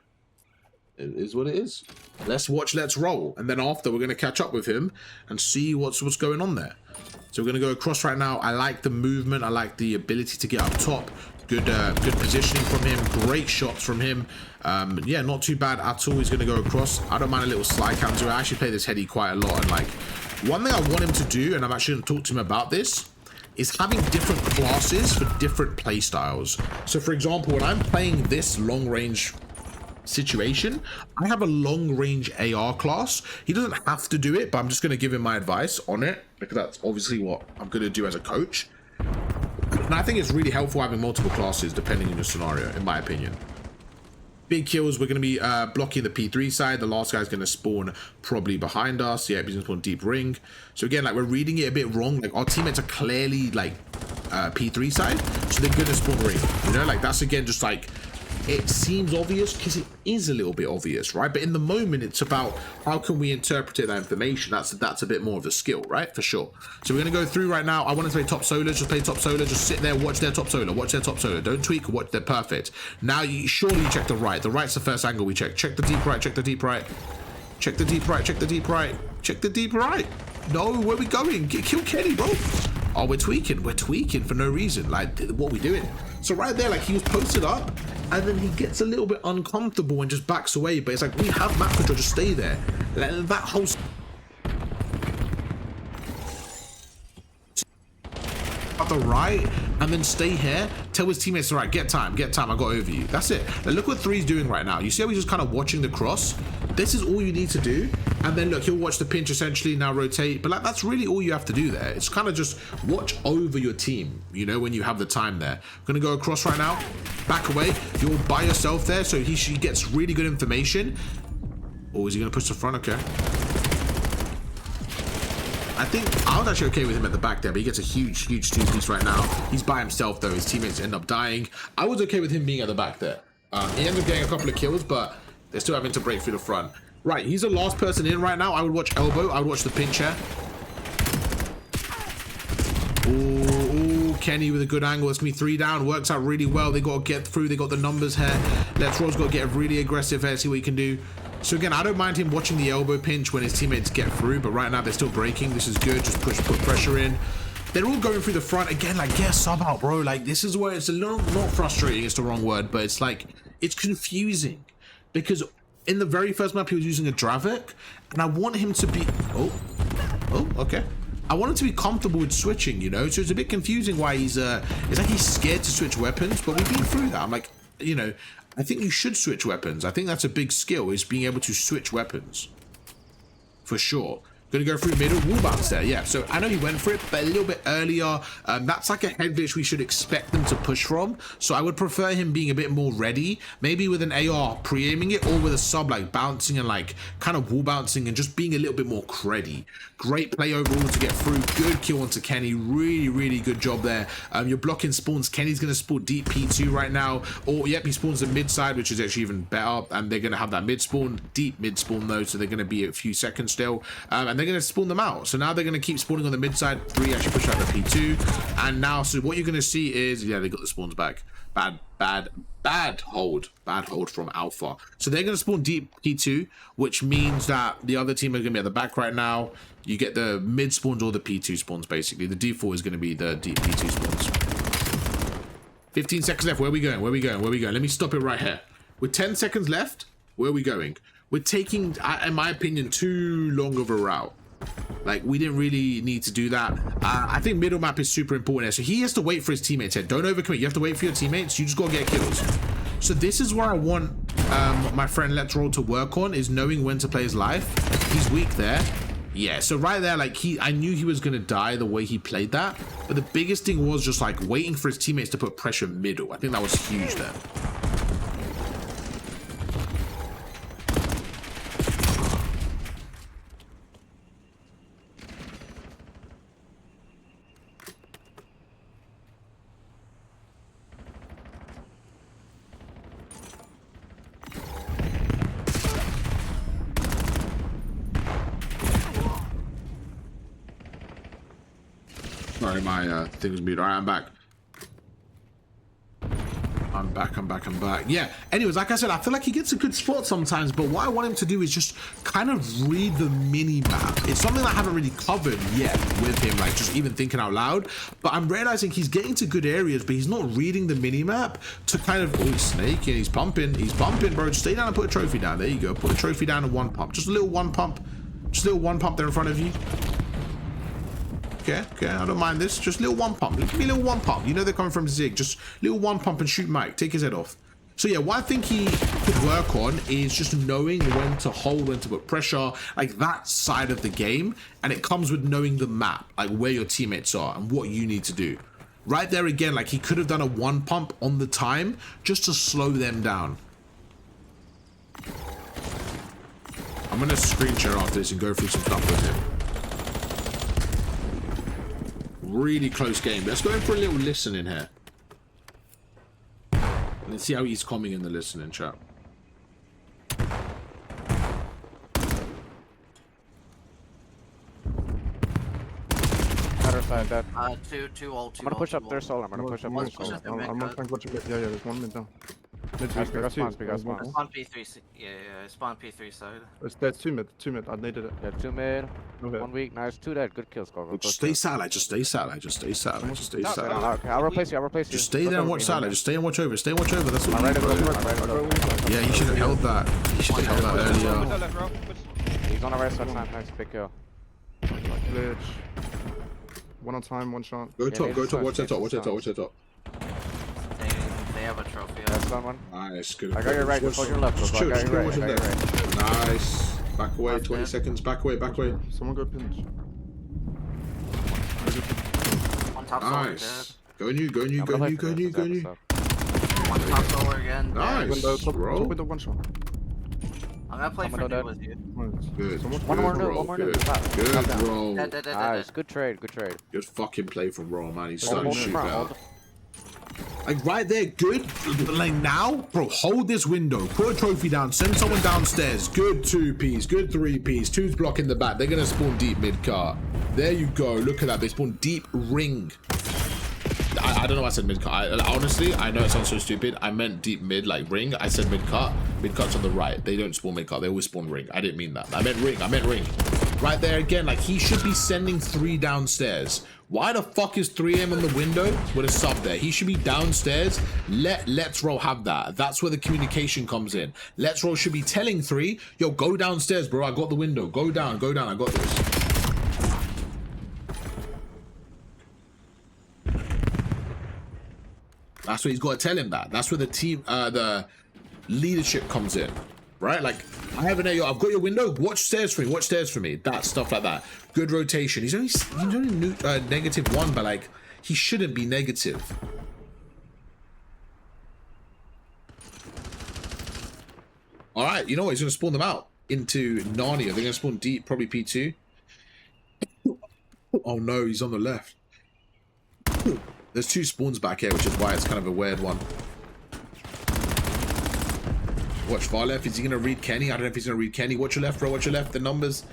It is what it is. Let's watch, let's roll. And then after, we're going to catch up with him and see what's going on there. So we're going to go across right now. I like the movement. I like the ability to get up top. Good positioning from him. Great shots from him. Yeah, not too bad at all. He's going to go across. I don't mind a little slide counter. I actually play this heady quite a lot. And like, one thing I want him to do, and I'm actually going to talk to him about this, is having different classes for different play styles. So for example, when I'm playing this long range situation, I have a long range AR class. He doesn't have to do it, but I'm just going to give him my advice on it because that's obviously what I'm going to do as a coach. And I think it's really helpful having multiple classes depending on your scenario, in my opinion. Big kills, we're going to be blocking the P3 side. The last guy's going to spawn probably behind us. Yeah, he's going to spawn deep ring. So again, like we're reading it a bit wrong. Like our teammates are clearly like P3 side, so they're going to spawn ring. You know, like that's again just like, it seems obvious because it is a little bit obvious, right? But in the moment, it's about how can we interpret that information. That's a bit more of a skill, right? For sure. So we're going to go through right now. I want to play top solo. Just play top solo. Just sit there, watch their top solo. Watch their top solo. Don't tweak. Watch their perfect. Now, surely you check the right. The right's the first angle we check. Check the deep right. Check the deep right. Check the deep right. Check the deep right. Check the deep right. No, where we going? Kill Kenny, bro. Oh, we're tweaking. We're tweaking for no reason. Like, what are we doing? So right there, like he was posted up and then he gets a little bit uncomfortable and just backs away. But it's like, we have map control, just stay there. Like, that whole the right and then stay here, tell his teammates, all right, get time, I got over you. That's it. Now look what Three's doing right now. You see how he's just kind of watching the cross? This is all you need to do. And then look, he'll watch the pinch essentially, now rotate. But like, that's really all you have to do there. It's kind of just watch over your team, you know, when you have the time there. I'm gonna go across right now, back away. You're by yourself there, so she gets really good information. Or is he gonna push the front? Okay. I think I was actually okay with him at the back there, but he gets a huge two-piece right now. He's by himself though. His teammates end up dying. I was okay with him being at the back there. He ends up getting a couple of kills, but they're still having to break through the front. Right, he's the last person in right now. I would watch elbow. I would watch the pinch here. Ooh, Kenny with a good angle. It's gonna be 3 down. Works out really well. They got to get through. They got the numbers here. Let's Roll's got to get really aggressive here. See what he can do. So again, I don't mind him watching the elbow pinch when his teammates get through, but right now they're still breaking. This is good. Just put pressure in. They're all going through the front again. Like, get a sub out, bro. Like, this is where it's a little, not frustrating. It's the wrong word, but it's like, it's confusing because in the very first map he was using a Dravik, and I want him to be. Oh, okay. I want him to be comfortable with switching, you know. So it's a bit confusing why he's it's like he's scared to switch weapons, but we've been through that. I'm like, you know, I think you should switch weapons. I think that's a big skill, is being able to switch weapons. For sure. Gonna go through middle, wall bounce there, yeah. So I know he went for it, but a little bit earlier. That's like a head glitch we should expect them to push from. So I would prefer him being a bit more ready, maybe with an AR pre-aiming it, or with a sub like bouncing and like kind of wall bouncing and just being a little bit more cruddy. Great play overall to get through. Good kill onto Kenny. Really good job there. You're blocking spawns. Kenny's gonna spawn deep P2 right now. Or yep, he spawns the mid side, which is actually even better. And they're gonna have that mid spawn, deep mid spawn though, so they're gonna be a few seconds still. And they're going to spawn them out. So now they're going to keep spawning on the mid side. 3 actually push out the P2. And now, so what you're going to see is, yeah, they got the spawns back. Bad hold. Bad hold from Alpha. So they're going to spawn deep P2, which means that the other team are going to be at the back right now. You get the mid spawns or the P2 spawns, basically. The default is going to be the deep P2 spawns. 15 seconds left. Where are we going? Where are we going? Where are we going? Let me stop it right here. With 10 seconds left, where are we going? We're taking, in my opinion, too long of a route. Like, we didn't really need to do that. I think middle map is super important here. So he has to wait for his teammates here. Don't overcommit. You have to wait for your teammates. You just got to get kills. So this is where I want my friend Let's Roll to work on, is knowing when to play his life. He's weak there. Yeah, so right there, like, I knew he was going to die the way he played that. But the biggest thing was just, like, waiting for his teammates to put pressure middle. I think that was huge there. Sorry, my thing was muted. All right, I'm back. I'm back. Yeah, anyways, like I said, I feel like he gets a good spot sometimes, but what I want him to do is just kind of read the mini-map. It's something that I haven't really covered yet with him, like just even thinking out loud, but I'm realizing he's getting to good areas, but he's not reading the mini-map to kind of, oh, he's snaking, he's pumping, bro. Just stay down and put a trophy down. There you go. Put a trophy down and one pump. Just a little one pump. Just a little one pump there in front of you. Okay, I don't mind this. Just little one pump. Give me a little one pump. You know they're coming from Zig. Just little one pump and shoot Mike. Take his head off. So yeah, what I think he could work on is just knowing when to hold, when to put pressure, like that side of the game. And it comes with knowing the map, like where your teammates are and what you need to do. Right there again, like he could have done a one pump on the time just to slow them down. I'm going to screen share after this and go through some stuff with him. Really close game. Let's go in for a little listen in here. Let's see how he's coming in the listening chat. Other side, dead. Two all. I'm gonna push up their soul. I'm gonna push up their soul. I'm not trying to watch it. Yeah, there's one mid down. Big response. Spawn P3. Yeah. Spawn P3 side. There's two mid. I needed it. Yeah, 2 mid. Okay. 1 weak. Nice. 2 dead. Good kills, Scorpion. Just stay satellite. Just stay satellite. Okay, I'll replace you. Just stay there and watch satellite. Just stay and watch over. That's what I'm ready to go. Yeah, he should have held that. Earlier. He's on the right side. Nice. Big kill. Glitch. One on time, one shot. Go top. Watch that top. They have a trophy. That's done one. Nice. Good. I got your right. Before your left. Just I got your right. Nice. Back away. 20 seconds. Back away. Someone go pinch. On top Nice. Go new. One top solar again. Nice, bro. Top window, one shot. I'm gonna play for you with you. Good. One more new. Good, bro. Dead. Nice. Good trade. Good fucking play from Raw, man. He's Hold starting to shoot front, out. Like right there, good. Like now, bro, hold this window. Put a trophy down. Send someone downstairs. Good 2Ps. Good 3Ps. 2's blocking the back. They're gonna spawn deep mid car. There you go. Look at that. They spawn deep ring. I don't know why I said mid cut. Honestly, I know it sounds so stupid. I meant deep mid, like ring. I said mid cut. Mid cut's on the right. They don't spawn mid cut. They always spawn ring. I didn't mean that. I meant ring. Right there again, like he should be sending 3 downstairs. Why the fuck is 3M on the window with a sub there? He should be downstairs. Let's Roll have that. That's where the communication comes in. Let's Roll should be telling 3, yo, go downstairs, bro. I got the window. Go down. I got this. That's what he's got to tell him that. That's where the team, leadership comes in, right? Like, I have an AR, I've got your window, watch stairs for me, watch stairs for me. That stuff like that. Good rotation. He's only -1, but like, he shouldn't be negative. All right, you know what? He's gonna spawn them out into Narnia. They're gonna spawn deep, probably P2. Oh no, he's on the left. There's 2 spawns back here, which is why it's kind of a weird one. Watch far left. Is he going to read Kenny? I don't know if he's going to read Kenny. Watch your left, bro. Watch your left. The numbers.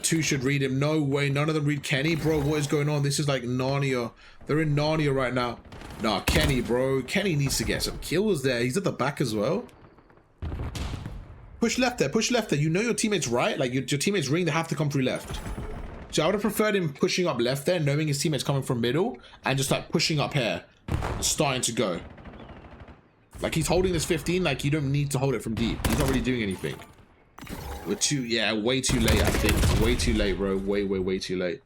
2 should read him. No way. None of them read Kenny. Bro, what is going on? This is like Narnia. They're in Narnia right now. Nah, Kenny, bro. Kenny needs to get some kills there. He's at the back as well. Push left there. Push left there. You know your teammate's right. Like, your teammate's ring. They have to come through left. So I would have preferred him pushing up left there, knowing his teammate's coming from middle, and just like pushing up here, starting to go. Like, he's holding this 15, like, you don't need to hold it from deep. He's not really doing anything. We're way too late, I think. Way too late, bro. Way too late.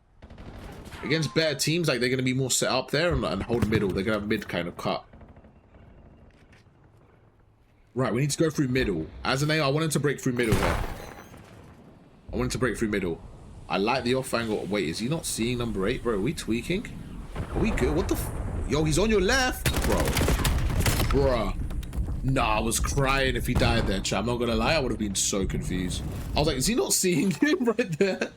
Against better teams, like, they're going to be more set up there and hold middle. They're going to have mid kind of cut. Right, we need to go through middle. As an AR, I wanted to break through middle here. I wanted to break through middle. I like the off angle. Wait, is he not seeing number 8, bro? Are we tweaking? Are we good? What the f... Yo, he's on your left, bro. Bruh. Nah, I was crying if he died there, chat. I'm not gonna lie, I would have been so confused. I was like, is he not seeing him right there?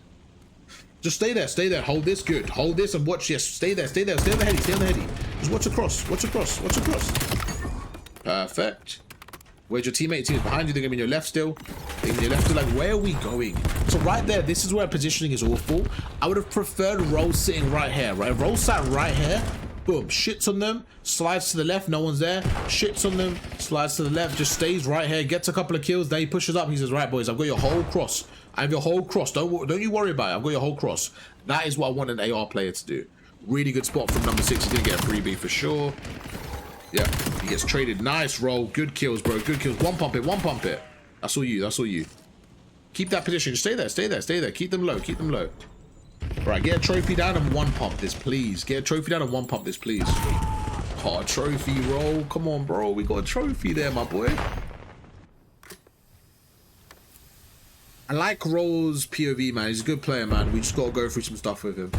Just stay there, stay there. Hold this, good. Hold this and watch. Yes, stay there, stay there. Stay on the heady, stay on the heady. Just watch across, watch across, watch across. Perfect. Where's your teammate? Team's behind you. They're gonna be on your left still. They're gonna be on your left still. Like, where are we going? So right there, this is where positioning is awful. I would have preferred Roll sitting right here, right? Roll sat right here. Boom, shits on them, slides to the left, no one's there, shits on them, slides to the left, just stays right here, gets a couple of kills, then he pushes up, he says, right boys, I've got your whole cross, I have your whole cross, don't you worry about it, I've got your whole cross. That is what I want an AR player to do. Really good spot from number 6, he's gonna get a freebie for sure. Yeah, he gets traded, nice roll, good kills bro, good kills, one pump it, that's all you, that's all you. Keep that position, stay there, stay there, stay there, keep them low, keep them low. Right, get a trophy down and 1 pump this, please. Get a trophy down and 1 pump this, please. Oh, trophy roll. Come on, bro. We got a trophy there, my boy. I like Roll's POV, man. He's a good player, man. We just got to go through some stuff with him.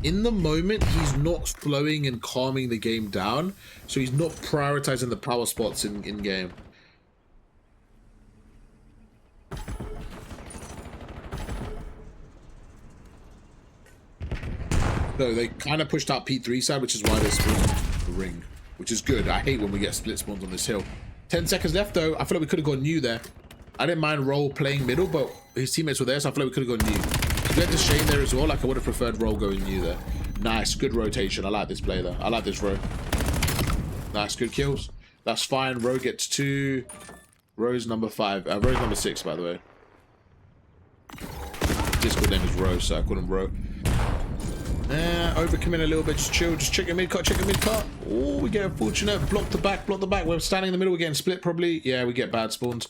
In the moment, he's not slowing and calming the game down. So he's not prioritizing the power spots in game. So they kind of pushed out P3 side, which is why they spawned the ring, which is good. I hate when we get split spawns on this hill. 10 seconds left though. I feel like we could have gone new there. I didn't mind Roll playing middle, but his teammates were there, so I feel like we could have gone new. We had the Shane there as well. Like, I would have preferred Roll going new there. Nice, good rotation. I like this play there. I like this row. Nice, good kills. That's fine. Row gets 2. Row's number 5. Row's number 6, by the way. Discord name is Row, so I call him Row. Overcoming a little bit, just chill, just check your mid cut, check your mid cut. Oh, we get unfortunate. Block the back, block the back. We're standing in the middle, we're getting split probably. Yeah, we get bad spawns.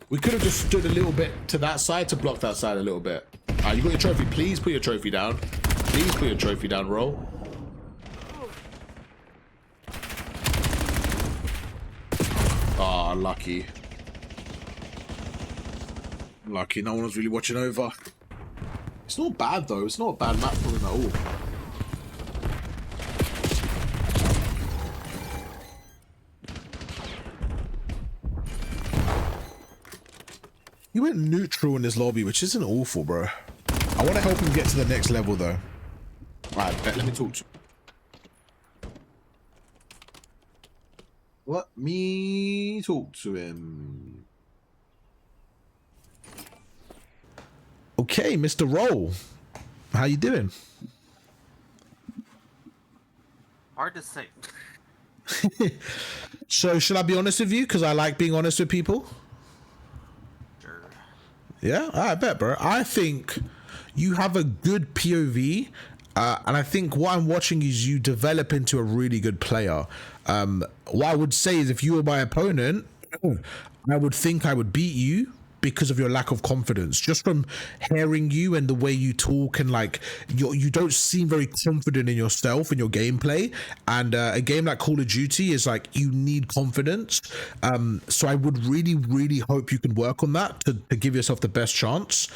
We could have just stood a little bit to that side to block that side a little bit. You got your trophy. Please put your trophy down. Please put your trophy down, Roll. Ah, lucky. Lucky, no one was really watching over. It's not bad though, it's not a bad map for him at all. He went neutral in this lobby, which isn't awful, bro. I want to help him get to the next level though. Alright, let me talk to him. Let me talk to him. Okay, Mr. Roll, how you doing? Hard to say. So should I be honest with you? Because I like being honest with people. Sure. Yeah, I bet, bro. I think you have a good POV, and I think what I'm watching is you develop into a really good player. What I would say is if you were my opponent, I would think I would beat you. because of your lack of confidence. Just from hearing you and the way you talk, and like you don't seem very confident in yourself and your gameplay. And a game like Call of Duty is like, you need confidence. So I would really hope you can work on that to give yourself the best chance.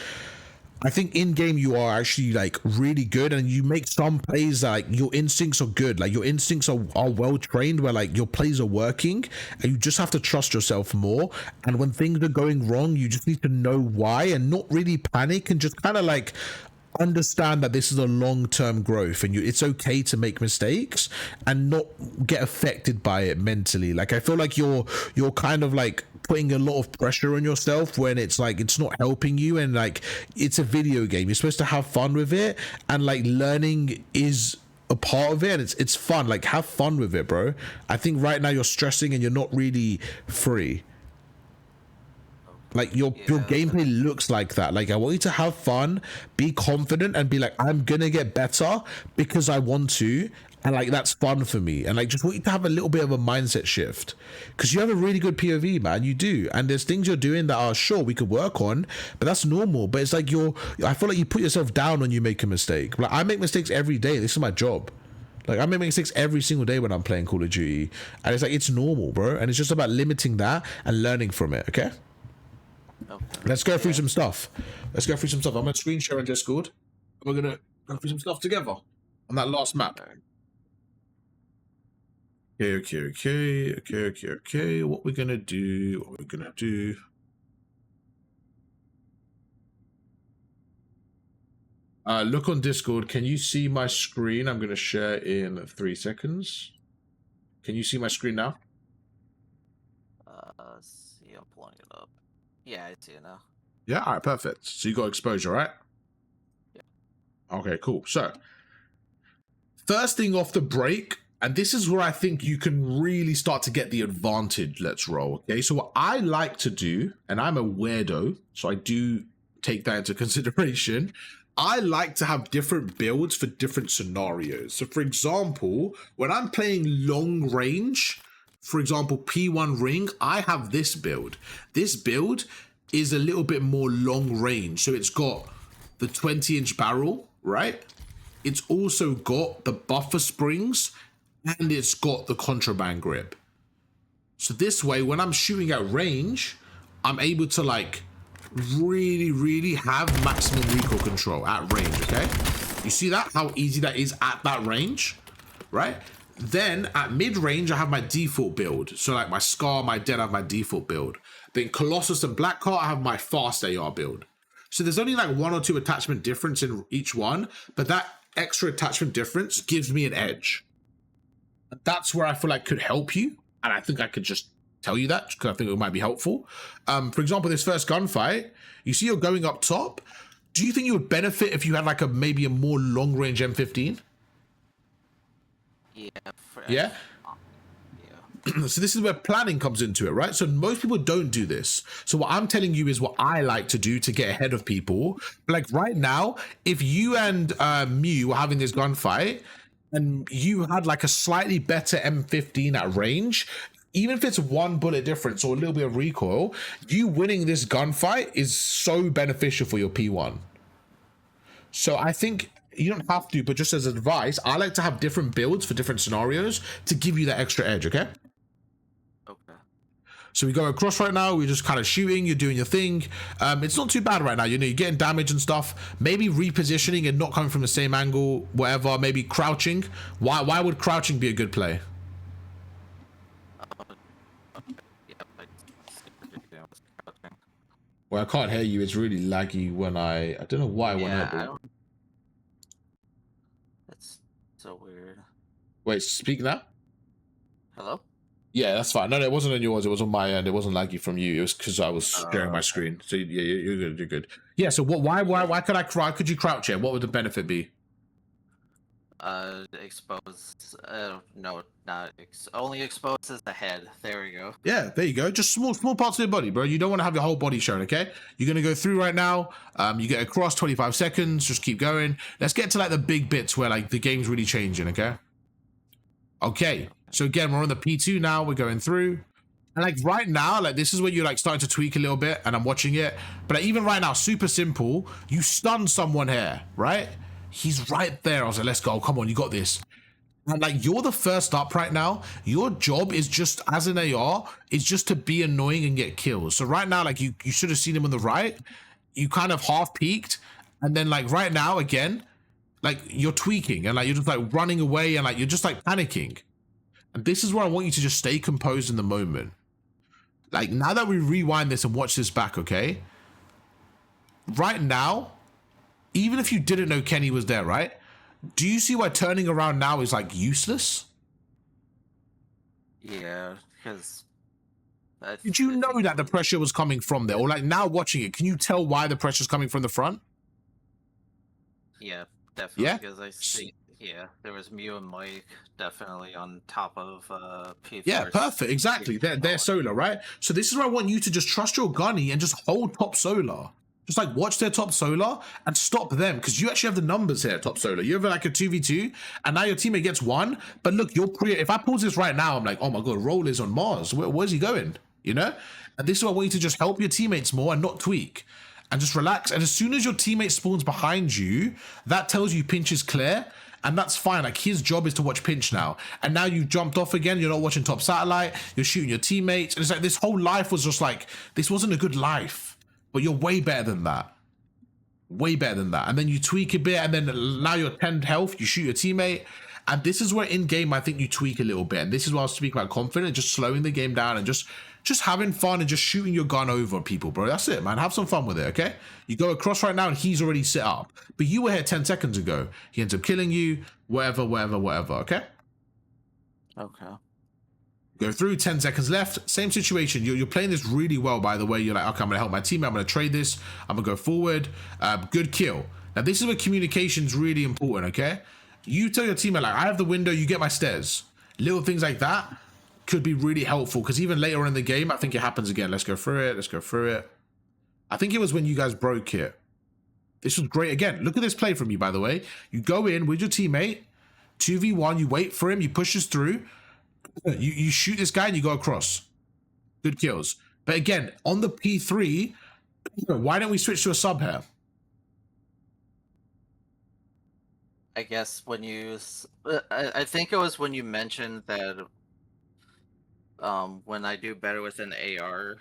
I think in game you are actually like really good, and you make some plays that, like, your instincts are good, like your instincts are well trained, where like your plays are working, and you just have to trust yourself more. And when things are going wrong, you just need to know why and not really panic, and just kind of like understand that this is a long-term growth, and it's okay to make mistakes and not get affected by it mentally. Like, I feel like you're kind of like putting a lot of pressure on yourself when it's like it's not helping you, and like it's a video game, you're supposed to have fun with it, and like learning is a part of it, and it's fun. Like, have fun with it, bro. I think right now you're stressing and you're not really free. Like your gameplay looks like that. Like, I want you to have fun, be confident, and be like, I'm gonna get better because I want to, and like that's fun for me. And like, just want you to have a little bit of a mindset shift, because you have a really good POV, man. You do, and there's things you're doing that are, sure, we could work on, but that's normal. But it's like I feel like you put yourself down when you make a mistake. Like, I make mistakes every day. This is my job. Like, I make mistakes every single day when I'm playing Call of Duty, and it's like, it's normal, bro. And it's just about limiting that and learning from it. Okay. Okay. Let's go through some stuff. I'm gonna screen share on Discord. We're gonna go through some stuff together on that last map. Okay. What we're gonna do? Look on Discord. Can you see my screen? I'm gonna share in 3 seconds. Can you see my screen now? See, I'm pulling it up. Yeah, I see it now. Yeah, all right, perfect. So you got exposure, right? Yeah. Okay, cool. So, first thing off the break, and this is where I think you can really start to get the advantage. Let's roll. Okay, so what I like to do, and I'm a weirdo, so I do take that into consideration. I like to have different builds for different scenarios. So, for example, when I'm playing long range, for example, P1 ring, I have this build. This build is a little bit more long range. So it's got the 20-inch barrel, right? It's also got the buffer springs, and it's got the contraband grip. So this way, when I'm shooting at range, I'm able to like really have maximum recoil control at range, okay? You see that? How easy that is at that range, right? Then at mid-range, I have my default build. So like my Scar, my Dead, I have my default build. Then Colossus and Blackheart, I have my fast AR build. So there's only like 1 or 2 attachment difference in each one, but that extra attachment difference gives me an edge. And that's where I feel like could help you. And I think I could just tell you that because I think it might be helpful. For example, this first gunfight, you see you're going up top. Do you think you would benefit if you had like maybe a more long-range M15? Yeah. So this is where planning comes into it, right? So most people don't do this. So what I'm telling you is what I like to do to get ahead of people. Like right now, if you and Mew were having this gunfight and you had like a slightly better M15 at range, even if it's 1 bullet difference or a little bit of recoil, you winning this gunfight is so beneficial for your P1. So I think you don't have to, but just as advice, I like to have different builds for different scenarios to give you that extra edge, okay? Okay. So we go across right now, we're just kind of shooting, you're doing your thing. It's not too bad right now, you know, you're getting damage and stuff. Maybe repositioning and not coming from the same angle, whatever, maybe crouching. Why would crouching be a good play? Well, I can't hear you, it's really laggy when I don't know why when That's so weird. Wait, speak now? Hello? Yeah, that's fine. No, it wasn't on yours. It was on my end. It wasn't laggy from you. It was because I was sharing my screen. So yeah, you're good. You're good. Yeah. So why could you crouch here? What would the benefit be? Expose. No, only exposes the head. There we go. Yeah, there you go. Just small parts of your body, bro. You don't want to have your whole body shown. Okay. You're gonna go through right now. You get across 25 seconds. Just keep going. Let's get to like the big bits where like the game's really changing. Okay. Okay. So again, we're on the P2 now. We're going through. And like right now, like this is where you're like starting to tweak a little bit, and I'm watching it. But like, even right now, super simple. You stun someone here, right? He's right there. I was like, let's go. Come on, you got this. And like you're the first up right now. Your job is just as an AR is just to be annoying and get kills. So right now, like you should have seen him on the right. You kind of half peeked, and then like right now again, like you're tweaking and like you're just like running away and like you're just like panicking. And this is where I want you to just stay composed in the moment. Like now that we rewind this and watch this back, okay? Right now, even if you didn't know Kenny was there, right? Do you see why turning around now is like useless? Yeah, because. Did you know that the pressure was coming from there? Or like now watching it, can you tell why the pressure's coming from the front? Yeah, definitely. Yeah? Because I see. Yeah, there was Mew and Mike definitely on top of P4. Yeah, perfect. Exactly. They're solar, right? So this is where I want you to just trust your gunny and just hold top solar. Just like watch their top solar and stop them, because you actually have the numbers here, top solar. You have like a 2v2 and now your teammate gets one. But look, if I pause this right now, I'm like, oh my God, Roll is on Mars. Where's he going? You know? And this is why I want you to just help your teammates more and not tweak. And just relax. And as soon as your teammate spawns behind you, that tells you Pinch is clear. And that's fine. Like his job is to watch Pinch now. And now you've jumped off again. You're not watching top satellite. You're shooting your teammates. And it's like this whole life was just like, this wasn't a good life. But you're way better than that. Way better than that. And then you tweak a bit. And then now you're 10 health. You shoot your teammate. And this is where in game, I think you tweak a little bit. And this is why I was speaking about confident, just slowing the game down and just having fun and just shooting your gun over people, bro. That's it, man. Have some fun with it, okay? You go across right now and he's already set up. But you were here 10 seconds ago. He ends up killing you, whatever, okay? Okay. Go through, 10 seconds left. Same situation. You're playing this really well, by the way. You're like, okay, I'm going to help my teammate. I'm going to trade this. I'm going to go forward. Good kill. Now, this is where communication's really important, okay? You tell your teammate, like, I have the window, you get my stairs. Little things like that could be really helpful, because even later on in the game, I think it happens again. Let's go through it. I think it was when you guys broke it. This was great. Again, look at this play from you, by the way. You go in with your teammate, 2v1, you wait for him, you push us through, you shoot this guy and you go across. Good kills. But again, on the P3, why don't we switch to a sub here? I guess when you, I think it was when you mentioned that when I do better with an AR.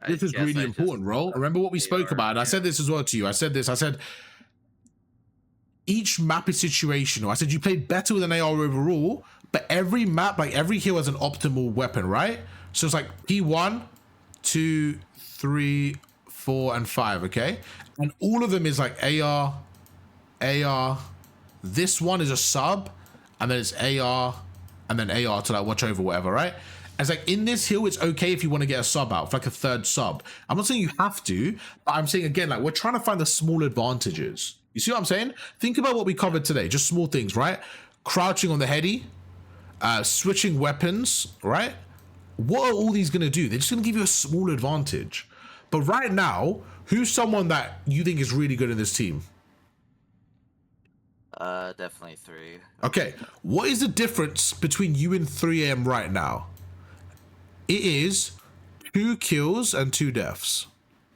This is really important, Roll. Remember what we spoke about. And I said this as well to you. I said each map is situational. I said you played better with an AR overall, but every map, like every hill has an optimal weapon, right? So it's like P1, 2, 3, 4, and 5, okay? And all of them is like AR. This one is a sub, and then it's AR, and then AR to like watch over whatever, right? It's like in this hill, it's okay if you want to get a sub out, like a third sub. I'm not saying you have to, but I'm saying again, like we're trying to find the small advantages. You see what I'm saying? Think about what we covered today, just small things, right? Crouching on the heady, switching weapons, right? What are all these going to do? They're just going to give you a small advantage. But right now, who's someone that you think is really good in this team? Definitely 3. Okay, what is the difference between you and 3am right now? It is 2 kills and 2 deaths.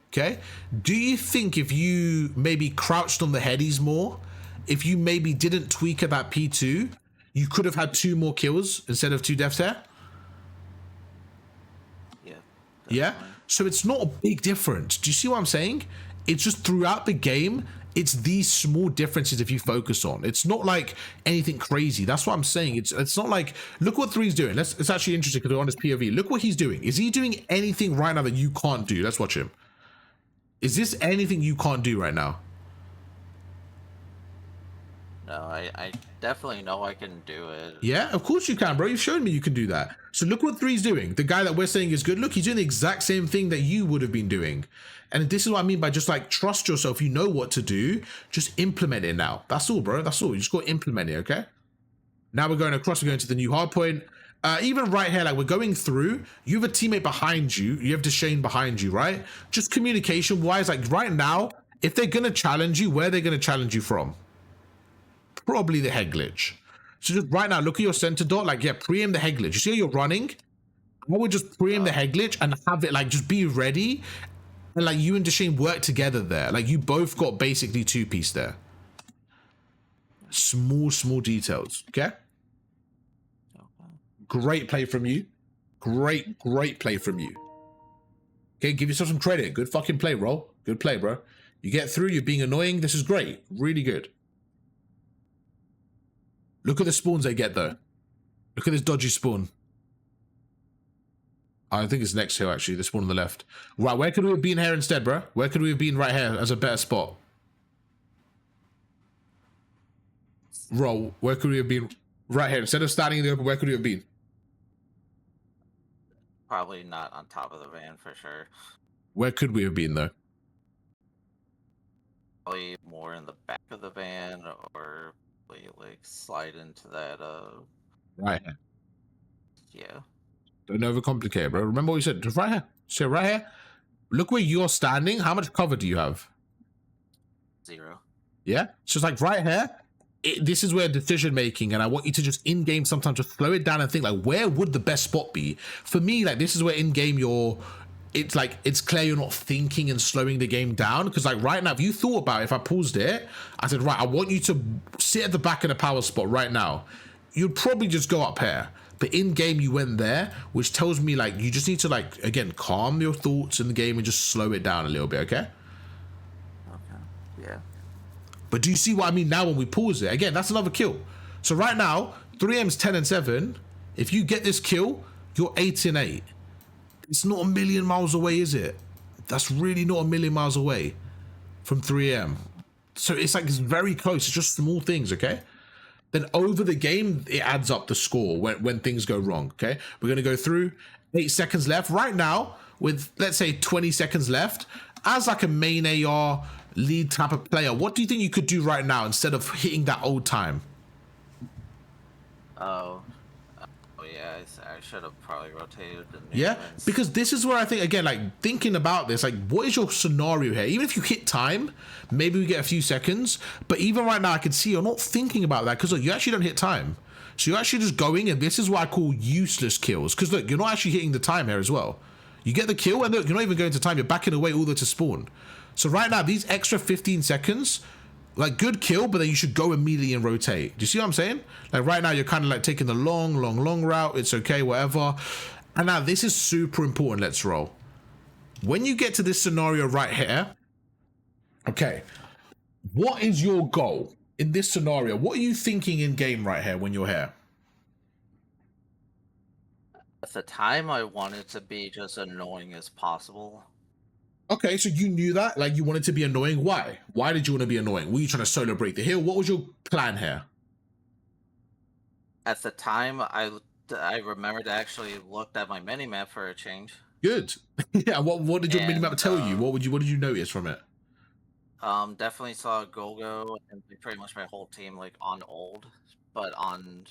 Okay, do you think if you maybe crouched on the headies more, if you maybe didn't tweak at that P2, you could have had 2 more kills instead of 2 deaths there? Yeah. Yeah, so it's not a big difference. Do you see what I'm saying? It's just throughout the game, it's these small differences if you focus on. It's not like anything crazy. That's what I'm saying. It's not like, look what 3's doing. It's actually interesting because we're on his POV. Look what he's doing. Is he doing anything right now that you can't do? Let's watch him. Is this anything you can't do right now? No, I definitely know I can do it. Yeah, of course you can, bro. You've shown me you can do that. So look what 3's doing. The guy that we're saying is good. Look, he's doing the exact same thing that you would have been doing. And this is what I mean by just like trust yourself. You know what to do. Just implement it now. That's all, bro. That's all. You just got to implement it, okay? Now we're going across. We're going to the new hard point. Even right here, like we're going through, you have a teammate behind you. You have Deshane behind you, right? Just communication wise, like right now, if they're going to challenge you, where are they going to challenge you from? Probably the head glitch. So just right now, look at your center dot, like, yeah, pre-aim the head glitch. You see how you're running? I would just pre-aim the head glitch and have it like just be ready, and like you and Deshane work together there. Like you both got basically 2-piece there. Small details. Okay. Great play from you. Great play from you. Okay, give yourself some credit. Good fucking play, bro. Good play, bro. You get through, you're being annoying. This is great. Really good. Look at the spawns they get, though. Look at this dodgy spawn. I think it's next hill, actually. The spawn on the left. Right, where could we have been here instead, bro? Where could we have been right here as a better spot? Bro, where could we have been? Right here. Instead of standing in the open, where could we have been? Probably not on top of the van for sure. Where could we have been, though? Probably more in the back of the van, or like slide into that. Right here. Yeah. Don't overcomplicate it, bro. Remember what you said. Just right here. So right here. Look where you're standing. How much cover do you have? 0. Yeah. So it's like right here. This is where decision making, and I want you to just in game sometimes just slow it down and think like, where would the best spot be? For me, like this is where in game it's like it's clear you're not thinking and slowing the game down, because like right now, if you thought about it, if I paused it, I said, right, I want you to sit at the back of the power spot right now, you'd probably just go up here. But in game you went there, which tells me like you just need to like again calm your thoughts in the game and just slow it down a little bit, okay? Okay. Yeah. But do you see what I mean now when we pause it? Again, that's another kill. So right now, 3M's 10 and 7. If you get this kill, you're 8 and 8. It's not a million miles away, is it? That's really not a million miles away from 3M. So it's like it's very close. It's just small things, okay? Then over the game, it adds up the score when things go wrong, okay? We're going to go through 8 seconds left. Right now, with, let's say, 20 seconds left, as like a main AR lead type of player, what do you think you could do right now instead of hitting that old time? Oh yeah, I should have probably rotated the new Yeah, ones. because this is where I think, again, like thinking about this, like what is your scenario here? Even if you hit time, maybe we get a few seconds, but even right now I can see you're not thinking about that, because look, you actually don't hit time. So you're actually just going, and this is what I call useless kills, because look, you're not actually hitting the time here as well. You get the kill, and look, you're not even going to time, you're backing away all the way to spawn. So right now, these extra 15 seconds, like good kill, but then you should go immediately and rotate. Do you see what I'm saying? Like right now, you're kind of like taking the long route. It's okay, whatever. And now this is super important. Let's roll. When you get to this scenario right here, okay, what is your goal in this scenario? What are you thinking in game right here when you're here? At the time, I wanted to be just annoying as possible. Okay, so you knew that? Like you wanted to be annoying? Why? Why did you want to be annoying? Were you trying to solo break the hill? What was your plan here? At the time, I remembered I actually looked at my minimap for a change. Good. Yeah, what did your minimap tell you? What did you notice from it? Definitely saw Gogo and pretty much my whole team like on old, but on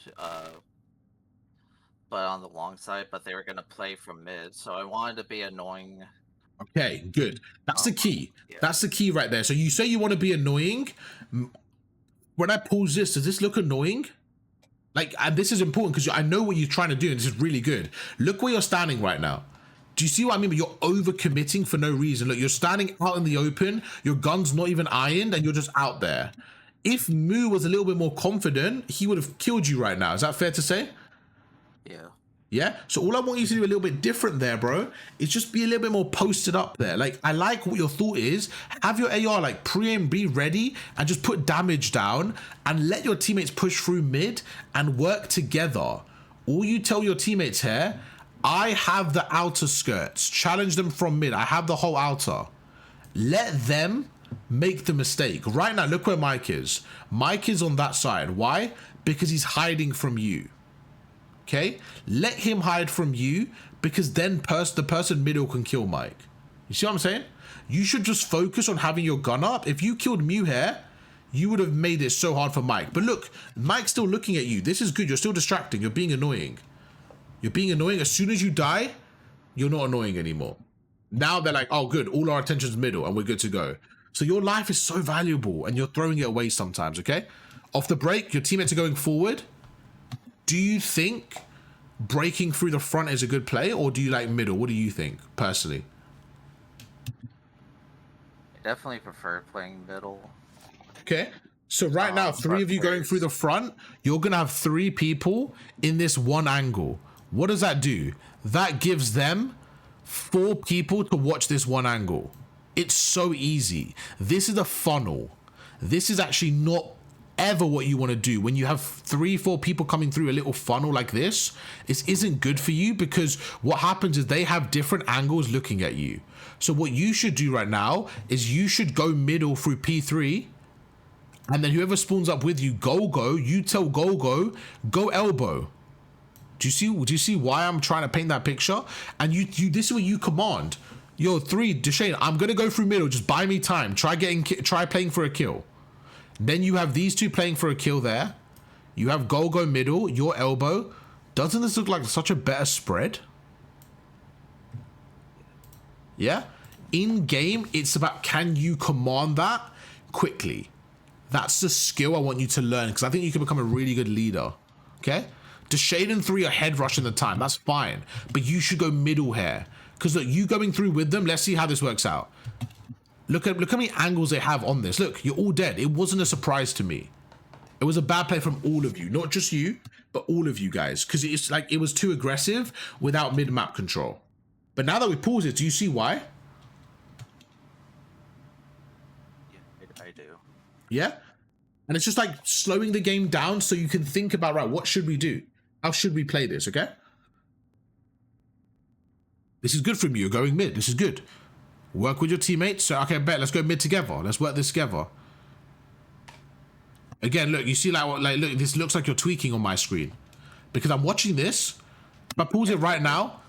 the long side, but they were gonna play from mid, so I wanted to be annoying. Okay, good. That's the key. Yeah. That's the key right there. So you say you want to be annoying. When I pause this, does this look annoying? Like, and this is important because I know what you're trying to do, and this is really good. Look where you're standing right now. Do you see what I mean? But you're overcommitting for no reason. Look, you're standing out in the open. Your gun's not even ironed, and you're just out there. If Moo was a little bit more confident, he would have killed you right now. Is that fair to say? Yeah. Yeah, so all I want you to do a little bit different there, bro, is just be a little bit more posted up there. Like, I like what your thought is. Have your AR like pre-aim, be ready, and just put damage down and let your teammates push through mid and work together. All you tell your teammates here, I have the outer skirts. Challenge them from mid. I have the whole outer. Let them make the mistake. Right now, look where Mike is. Mike is on that side. Why? Because he's hiding from you. Okay, let him hide from you, because then the person middle can kill Mike. You see what I'm saying? You should just focus on having your gun up. If you killed Mew here, you would have made it so hard for Mike. But look, Mike's still looking at you. This is good. You're still distracting. You're being annoying. You're being annoying. As soon as you die, you're not annoying anymore. Now they're like, oh, good. All our attention's middle and we're good to go. So your life is so valuable and you're throwing it away sometimes, okay? Off the break, your teammates are going forward. Do you think breaking through the front is a good play, or do you like middle? What do you think, personally? I definitely prefer playing middle. Okay. So right now, 3 of you going through the front, you're going to have 3 people in this one angle. What does that do? That gives them 4 people to watch this one angle. It's so easy. This is a funnel. This is actually not ever what you want to do. When you have 3-4 people coming through a little funnel like this isn't good for you, because what happens is they have different angles looking at you. So what you should do right now is you should go middle through P3, and then whoever spawns up with you, go, you tell go elbow. Do you see why I'm trying to paint that picture? And you this is what you command. Yo, 3, Deshane, I'm gonna go through middle, just buy me time. Try playing for a kill. Then you have these 2 playing for a kill there. You have go middle, your elbow. Doesn't this look like such a better spread? Yeah? In game, it's about, can you command that quickly? That's the skill I want you to learn, because I think you can become a really good leader. Okay? Deshane and 3 are head rushing the time. That's fine. But you should go middle here. Because look, you going through with them, let's see how this works out. Look how many angles they have on this. Look, you're all dead. It wasn't a surprise to me. It was a bad play from all of you. Not just you, but all of you guys. Because it's like it was too aggressive without mid-map control. But now that we pause it, do you see why? I do. Yeah? And it's just like slowing the game down so you can think about, right, what should we do? How should we play this, okay? This is good from you, going mid. This is good. Work with your teammates. So, okay, bet, let's go mid together. Let's work this together. Again, look, you see like look, this looks like you're tweaking on my screen. Because I'm watching this. If I pause it right now,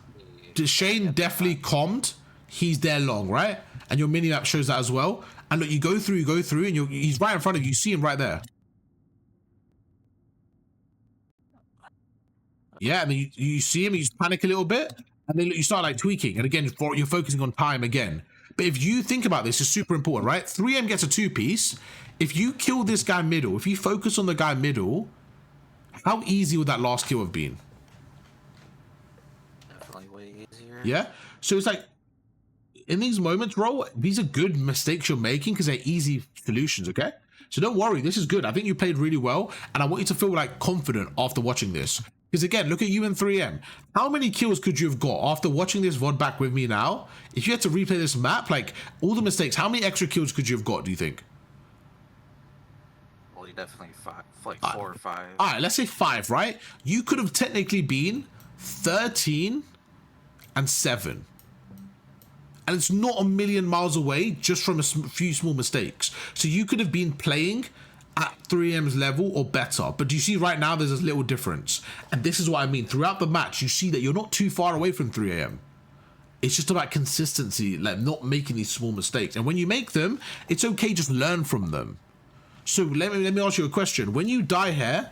Deshane definitely calmed. He's there long, right? And your mini-map shows that as well. And look, you go through, and he's right in front of you. You see him right there. Yeah, and then you see him, you just panic a little bit. And then look, you start like tweaking. And again, you're focusing on time again. But if you think about this, it's super important, right? 3M gets a 2-piece. If you kill this guy middle, if you focus on the guy middle, how easy would that last kill have been? Definitely way easier. Yeah? So it's like, in these moments, bro, these are good mistakes you're making because they're easy solutions, okay? So don't worry, this is good. I think you played really well, and I want you to feel like confident after watching this. Because again, look at you and 3M. How many kills could you have got after watching this VOD back with me now? If you had to replay this map, like all the mistakes, how many extra kills could you have got, do you think? Well, definitely 5, like 4 or 5. All right, let's say 5, right? You could have technically been 13 and 7. And it's not a million miles away just from a few small mistakes. So you could have been playing at 3M's level or better. But do you see right now there's this little difference? And this is what I mean. Throughout the match, you see that you're not too far away from 3AM. It's just about consistency, like not making these small mistakes. And when you make them, it's okay, just learn from them. So let me ask you a question. When you die here,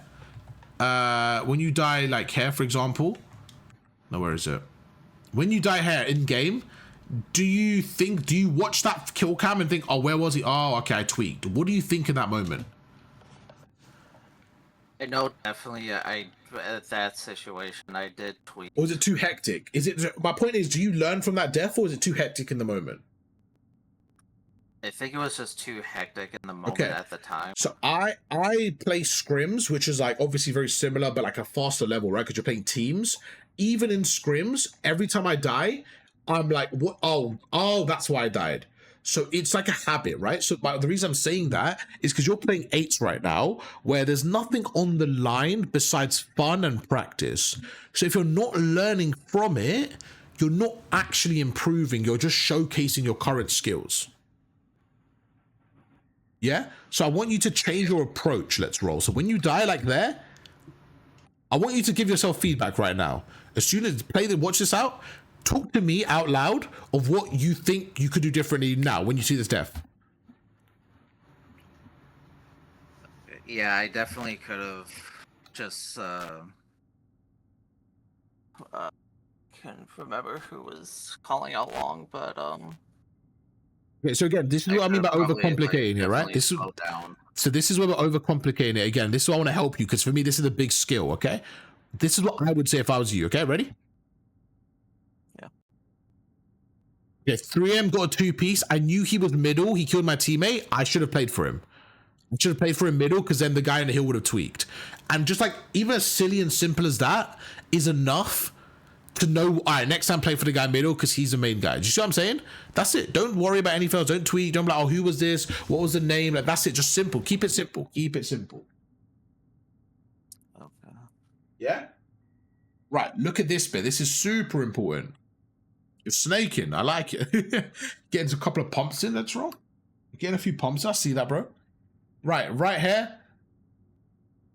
when you die like here, for example, no, where is it? When you die here in game, do you watch that kill cam and think, oh, where was he? Oh, okay, I tweaked. What do you think in that moment? No, definitely. At that situation, I did tweak. Or is it too hectic? My point is, do you learn from that death, or is it too hectic in the moment? I think it was just too hectic in the moment at the time. So I play scrims, which is like obviously very similar, but like a faster level, right? Because you're playing teams. Even in scrims, every time I die, I'm like, what? Oh, that's why I died. So it's like a habit, right? So the reason I'm saying that is because you're playing 8s right now, where there's nothing on the line besides fun and practice. So if you're not learning from it, you're not actually improving. You're just showcasing your current skills. Yeah? So I want you to change your approach. Let's roll. So when you die like there, I want you to give yourself feedback right now. As soon as watch this out, talk to me out loud of what you think you could do differently now when you see this death. Yeah, I definitely could have just can't remember who was calling out long, but Okay, so again, this is what I mean by overcomplicating it, right? This is where we're overcomplicating it. Again, this is why I want to help you, because for me, this is a big skill, okay? This is what I would say if I was you. Okay, ready? Yeah. Yeah, 3M got a 2-piece. I knew he was middle. He killed my teammate. I should have played for him. I should have played for him middle, because then the guy in the hill would have tweaked. And just like, even as silly and simple as that is enough to know, all right, next time play for the guy middle because he's the main guy. Do you see what I'm saying? That's it. Don't worry about anything else. Don't tweak. Don't be like, oh, who was this? What was the name? Like, that's it. Just simple. Keep it simple. Keep it simple. Okay. Yeah? Right. Look at this bit. This is super important. You're snaking. I like it. Getting a couple of pumps in. That's wrong. Getting a few pumps. I see that, bro. Right here.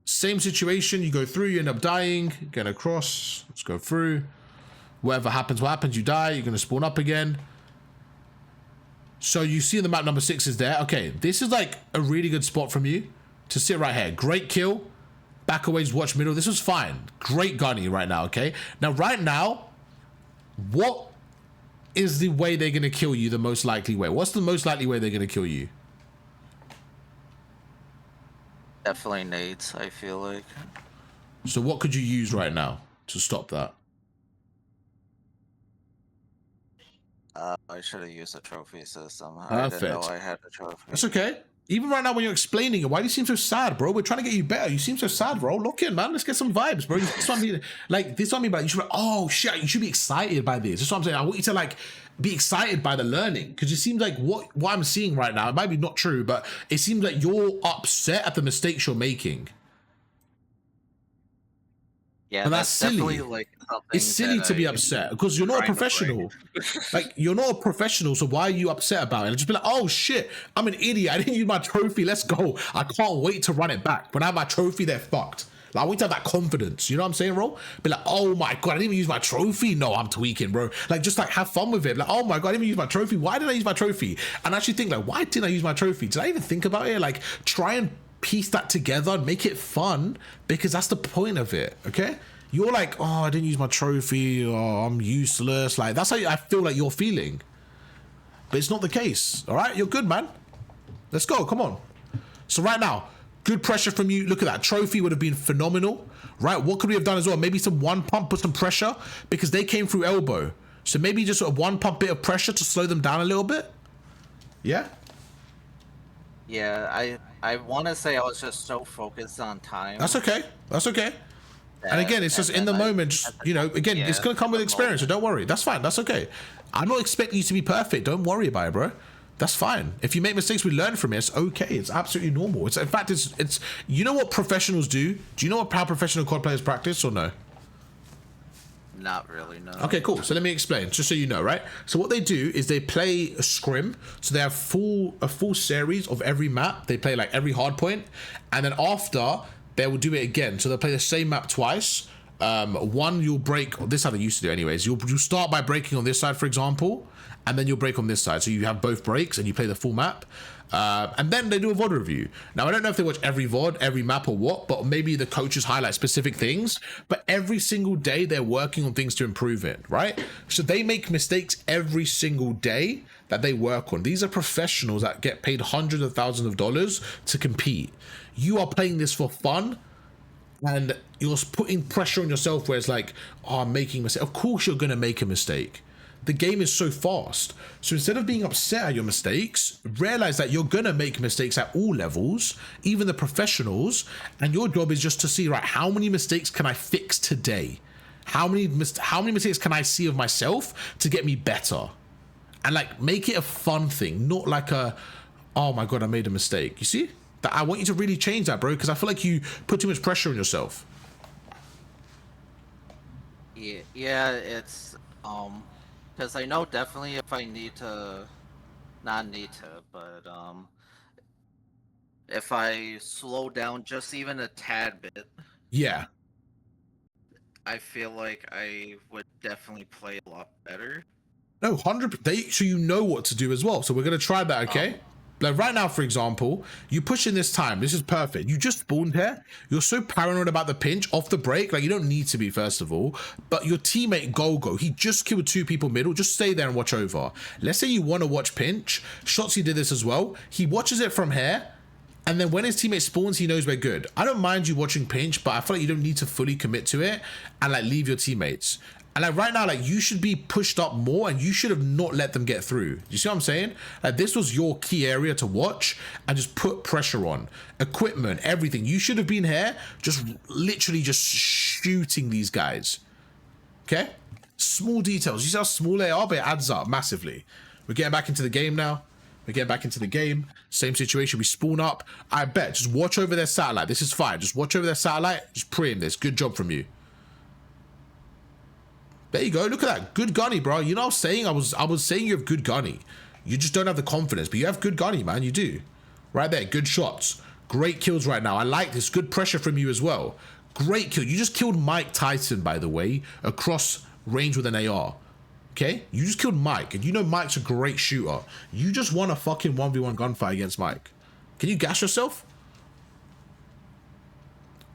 Same situation. You go through, you end up dying. Get across. Let's go through. Whatever happens, what happens, you die. You're going to spawn up again. So you see the map number 6 is there. Okay, this is like a really good spot from you to sit right here. Great kill. Back away, watch middle. This was fine. Great gunny right now, okay? Now, right now, what is the way they're going to kill you the most likely way? What's the most likely way they're going to kill you? Definitely nades, I feel like. So what could you use right now to stop that? I should have used a trophy system. Perfect. I didn't know I had a trophy. That's okay. Even right now when you're explaining it, why do you seem so sad, bro? We're trying to get you better. You seem so sad, bro. Look in, man. Let's get some vibes, bro. This is what I mean. Like, this is what I mean by, you should be, oh shit, you should be excited by this. That's what I'm saying. I want you to like be excited by the learning, because it seems like what I'm seeing right now, it might be not true, but it seems like you're upset at the mistakes you're making. Yeah, but that's silly. Like it's silly to be upset because you're not a professional. Like, you're not a professional, so why are you upset about it? And just be like, oh shit, I'm an idiot. I didn't use my trophy. Let's go. I can't wait to run it back. When I have my trophy, they're fucked. Like, I want to have that confidence. You know what I'm saying, bro? Be like, oh my god, I didn't even use my trophy. No, I'm tweaking, bro. Like, just like have fun with it. Like, oh my god, I didn't even use my trophy. Why did I use my trophy? And actually think like, why didn't I use my trophy? Did I even think about it? Like, try and piece that together and make it fun, because that's the point of it. Okay? You're like, oh, I didn't use my trophy, or I'm useless. Like, that's how I feel like you're feeling. But it's not the case, all right? You're good, man. Let's go, come on. So right now, good pressure from you. Look at that. Trophy would have been phenomenal, right? What could we have done as well? Maybe some one pump, put some pressure, because they came through elbow. So maybe just sort of one pump bit of pressure to slow them down a little bit. Yeah? Yeah, I want to say I was just so focused on time. That's okay. That's okay. And again, it's just in the moment, just, you know, again, it's going to come with experience, so don't worry. That's fine. That's okay. I'm not expecting you to be perfect. Don't worry about it, bro. That's fine. If you make mistakes, we learn from it. It's okay. It's absolutely normal. It's, in fact, it's you know what professionals do? Do you know how professional COD players practice, or no? Not really, no. Okay, cool. So let me explain, just so you know, right? So what they do is they play a scrim. So they have a full series of every map. They play like every hard point, and then after, they will do it again. So they'll play the same map twice. One, you'll break, this is how they used to do it anyways. You'll start by breaking on this side, for example, and then you'll break on this side. So you have both breaks and you play the full map. And then they do a VOD review. Now, I don't know if they watch every VOD, every map or what, but maybe the coaches highlight specific things. But every single day, they're working on things to improve it, right? So they make mistakes every single day that they work on. These are professionals that get paid hundreds of thousands of dollars to compete. You are playing this for fun, and you're putting pressure on yourself where it's like, oh, I'm making a mistake. Of course you're going to make a mistake. The game is so fast. So instead of being upset at your mistakes, realize that you're going to make mistakes at all levels, even the professionals. And your job is just to see, right, how many mistakes can I fix today? How many mistakes can I see of myself to get me better? And like, make it a fun thing, not like a, oh my God, I made a mistake. You see? That I want you to really change that, bro, because I feel like you put too much pressure on yourself. Yeah, it's because I know definitely if I need to, not need to, but if I slow down just even a tad bit, yeah, I feel like I would definitely play a lot better. No, 100%. So you know what to do as well. So we're gonna try that, okay? Like right now, for example, you push in this time. This is perfect. You just spawned here. You're so paranoid about the pinch off the break. Like, you don't need to be, first of all. But your teammate, Golgo, he just killed 2 people middle. Just stay there and watch over. Let's say you want to watch pinch. Shotzi did this as well. He watches it from here. And then when his teammate spawns, he knows we're good. I don't mind you watching pinch, but I feel like you don't need to fully commit to it and like leave your teammates. And like right now, like you should be pushed up more and you should have not let them get through. You see what I'm saying? Like this was your key area to watch and just put pressure on. Equipment, everything. You should have been here just literally just shooting these guys. Okay? Small details. You see how small they are, but it adds up massively. We're getting back into the game now. We're getting back into the game. Same situation. We spawn up. I bet. Just watch over their satellite. This is fine. Just watch over their satellite. Just pre-aim this. Good job from you. There you go. Look at that. Good gunny, bro. You know what I was saying? I was saying you have good gunny. You just don't have the confidence, but you have good gunny, man. You do. Right there. Good shots. Great kills right now. I like this. Good pressure from you as well. Great kill. You just killed Mike Tyson, by the way, across range with an AR. Okay? You just killed Mike, and you know Mike's a great shooter. You just won a fucking 1v1 gunfight against Mike. Can you gas yourself?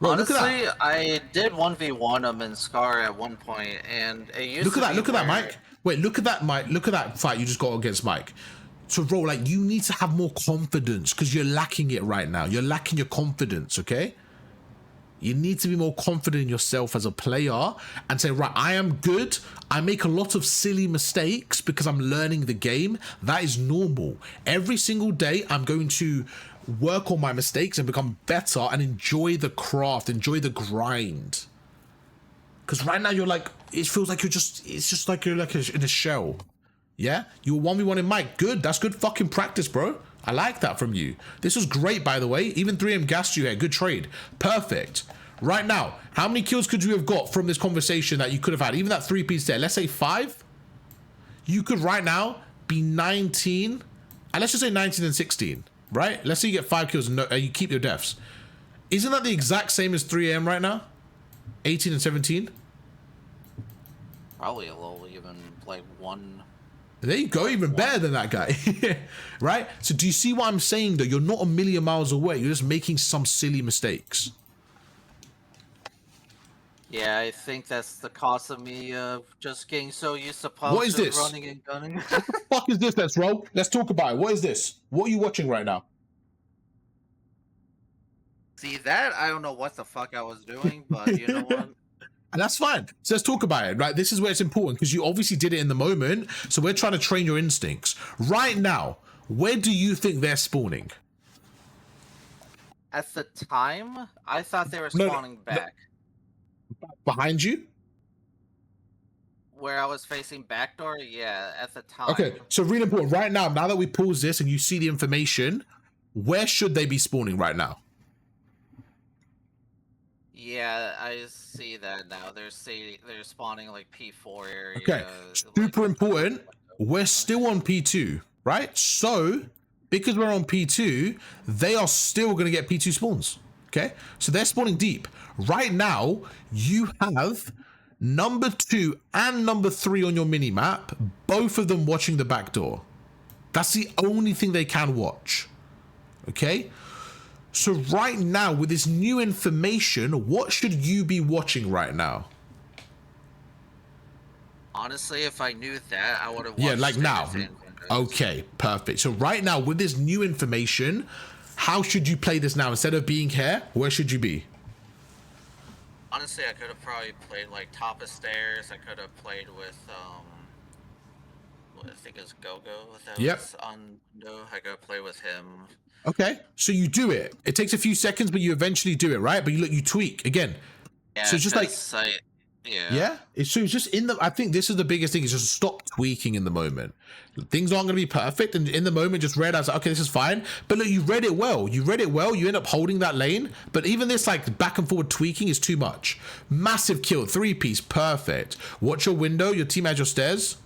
Bro, honestly, look at that. I did 1v1 him in Scar at one point, and it used Look to at that. be Look at that, where- Mike. Wait, look at that, Mike. Look at that fight you just got against Mike. So, bro, like, you need to have more confidence because you're lacking it right now. You're lacking your confidence, okay? You need to be more confident in yourself as a player and say, right, I am good. I make a lot of silly mistakes because I'm learning the game. That is normal. Every single day, I'm going to work on my mistakes and become better and enjoy the craft, enjoy the grind. Because right now, you're like, it feels like it's just like you're like in a shell. Yeah? You were 1v1 Mike. Good. That's good fucking practice, bro. I like that from you. This was great, by the way. Even 3M gassed you here. Good trade. Perfect. Right now, how many kills could you have got from this conversation that you could have had? Even that 3-piece there. Let's say 5. You could right now be 19. And let's just say 19 and 16. Right? Let's say you get 5 kills and you keep your deaths. Isn't that the exact same as 3M right now? 18 and 17? Probably a little even, like one. There you go, even better than that guy. Right? So do you see what I'm saying though? You're not a million miles away. You're just making some silly mistakes. Yeah, I think that's the cost of me just getting so used to pubs What is and this? running and gunning. What the fuck is this? Let's roll. Let's talk about it. What is this? What are you watching right now? See that? I don't know what the fuck I was doing, but you know what? And that's fine. So let's talk about it, right? This is where it's important because you obviously did it in the moment. So we're trying to train your instincts. Right now, where do you think they're spawning? At the time, I thought they were No, spawning back. Behind you? Where I was facing backdoor, yeah, at the time. Okay, so really important. Right now that we pause this and you see the information, where should they be spawning right now? Yeah, I see that now. They're spawning like P4 area. Okay, super important. We're still on P2, right? So, because we're on P2, they are still going to get P2 spawns. Okay, so they're spawning deep. Right now, you have number 2 and number 3 on your mini-map, both of them watching the back door. That's the only thing they can watch. Okay? So right now, with this new information, what should you be watching right now? Honestly, if I knew that, I would have watched. Yeah, like now. Iridescent. Okay, perfect. So right now, with this new information, how should you play this now? Instead of being here, where should you be? Honestly, I could have probably played like top of stairs. I could have played with I think it's Go-Go that Yep. was on no. I could play with him. Okay, so you do it. It takes a few seconds, but you eventually do it, right? But you tweak again. Yeah, So it's just like- 'cause yeah. Yeah, it's just in the. I think this is the biggest thing. Is just stop tweaking in the moment. Things aren't going to be perfect, and in the moment, just read as okay, this is fine. But look, you read it well. You read it well. You end up holding that lane. But even this like back and forward tweaking is too much. Massive kill, 3-piece, perfect. Watch your window. Your team has your stairs.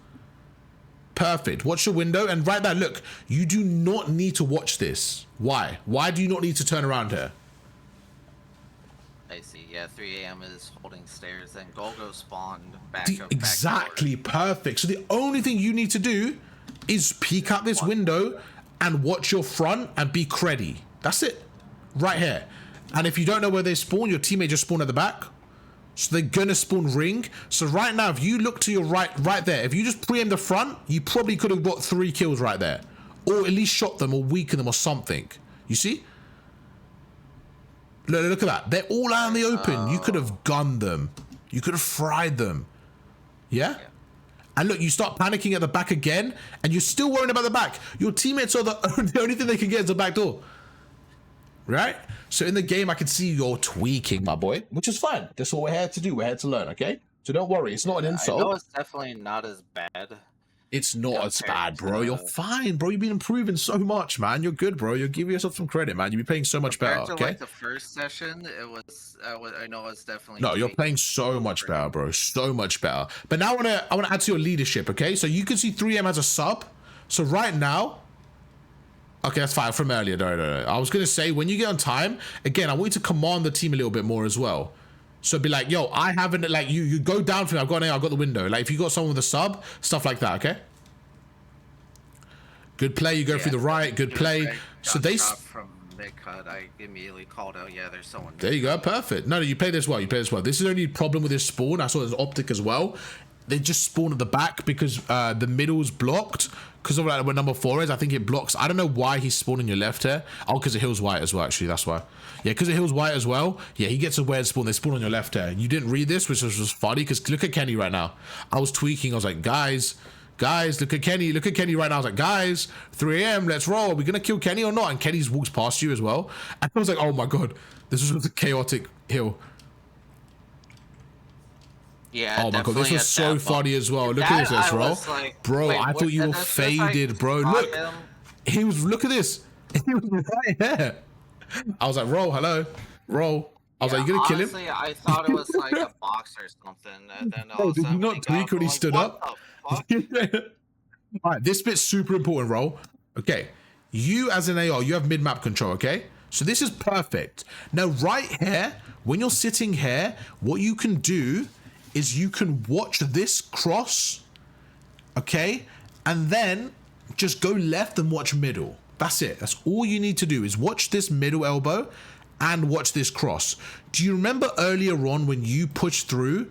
Perfect. Watch your window and right there. Look, you do not need to watch this. Why? Why do you not need to turn around here? I see. Yeah, 3 a.m. is holding stairs, and Golgo spawned back up. Exactly, perfect. So the only thing you need to do is peek out this window and watch your front and be cruddy. That's it, right here. And if you don't know where they spawn, your teammate just spawned at the back. So they're gonna spawn ring. So right now, if you look to your right there, if you just pre-aim the front, you probably could have got 3 kills right there. Or at least shot them or weakened them or something. You see? Look at that. They're all out in the open. You could have gunned them. You could have fried them. Yeah? And look, you start panicking at the back again, and you're still worrying about the back. Your teammates are the only thing they can get is the back door. Right? So in the game, I can see you're tweaking, my boy, which is fine. That's what we're here to do. We're here to learn, okay? So don't worry. It's not an insult. I know it's definitely not as bad. It's not as bad, bro. You're fine, bro. You've been improving so much, man. You're good, bro. You're giving yourself some credit, man. You've been playing so much better, To, okay? like the first session, I know it's definitely. No, you're playing so much better, bro. So much better. But now I wanna add to your leadership, okay? So you can see 3M as a sub. So right now, okay, that's fine from earlier. No. I was gonna say when you get on time, again, I want you to command the team a little bit more as well. So be like, yo, I haven't, like, you go down for me. I've got the window. Like, if you got someone with a sub, stuff like that, okay? Good play. You go through the right. Good play. So they from mid-cut, I immediately called out, yeah, there's someone. There you go. Perfect. No, you play this well. This is the only problem with this spawn. I saw his optic as well. They just spawn at the back because the middle's blocked. Because of where number 4 is, I think it blocks. I don't know why he's spawning your left here. Oh, because it heals white as well, actually. That's why. Yeah, because it heals white as well. Yeah, he gets a weird spawn. They spawn on your left here. You didn't read this, which was funny, because look at Kenny right now. I was tweaking. I was like, guys, look at Kenny. Look at Kenny right now. I was like, guys, 3 AM, let's roll. Are we going to kill Kenny or not? And Kenny's walks past you as well. And I was like, oh my God, this was a chaotic hill. Yeah, oh my God, this was so funny as well. Look at this, bro. Like, bro, wait, I thought you were faded, bro. Look, he was, look at this. He was right here. I was like, roll, hello, roll. I was like, you gonna kill him? I thought it was like a box or something. And then all Did you not tweak when he stood up? All right, this bit's super important, roll. Okay, you as an AR, you have mid-map control, okay? So this is perfect. Now, right here, when you're sitting here, what you can do is you can watch this cross, okay? And then just go left and watch middle. That's it. That's all you need to do is watch this middle elbow and watch this cross. Do you remember earlier on when you pushed through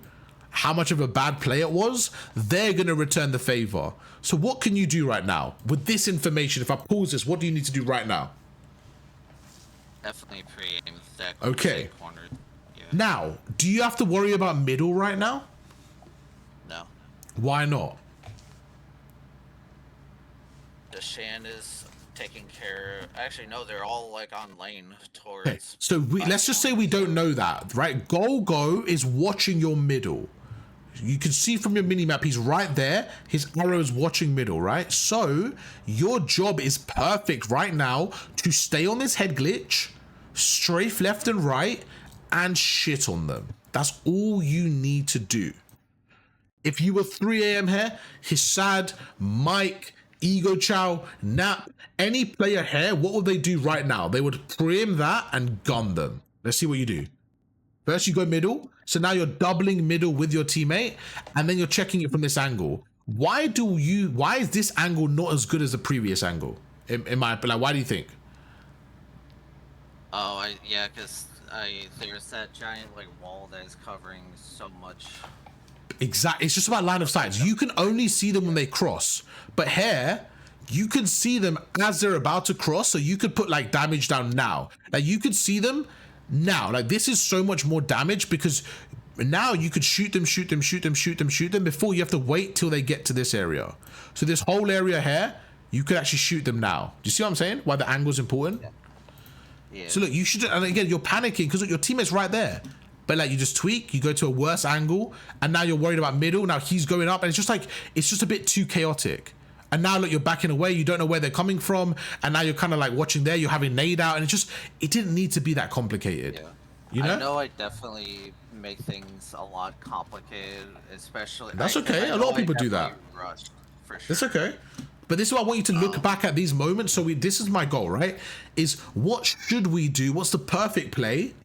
how much of a bad play it was? They're going to return the favor. So what can you do right now? With this information, if I pause this, what do you need to do right now? Definitely pre-aim that okay. Corner. Yeah. Now, do you have to worry about middle right now? No. Why not? The Shan is taking care. Actually, no, they're all like on lane towards. Okay. So let's just say we don't know that, right? Go is watching your middle. You can see from your minimap, he's right there. His arrow is watching middle, right? So your job is perfect right now to stay on this head glitch, strafe left and right, and shit on them. That's all you need to do. If you were 3 AM here, Hissad, Mike, Ego Chow, Nap, any player here, what would they do right now? They would preem that and gun them. Let's see what you do. First, you go middle. So now you're doubling middle with your teammate, and then you're checking it from this angle. Why is this angle not as good as the previous angle? In my opinion, like, why do you think? Oh, yeah, because there's that giant like wall that is covering so much. Exactly. It's just about line of sight. You can only see them when they cross, but here you can see them as they're about to cross. So you could put like damage down now. Like you could see them now. Like this is so much more damage because now you could shoot them before you have to wait till they get to this area. So this whole area here, you could actually shoot them now. Do you see what I'm saying? Why the angle is important? Yeah. So look, you should, and again, you're panicking because your teammate's right there. But like you just tweak, you go to a worse angle, and now you're worried about middle. Now he's going up, and it's just a bit too chaotic. And now look, you're backing away. You don't know where they're coming from, and now you're kind of like watching there. You're having nade out, and it didn't need to be that complicated. Yeah. You know? I know I definitely make things a lot complicated, especially. That's okay. A lot of people do that. Rushed, for sure. That's okay. But this is why I want you to look back at these moments. So this is my goal, right? Is what should we do? What's the perfect play?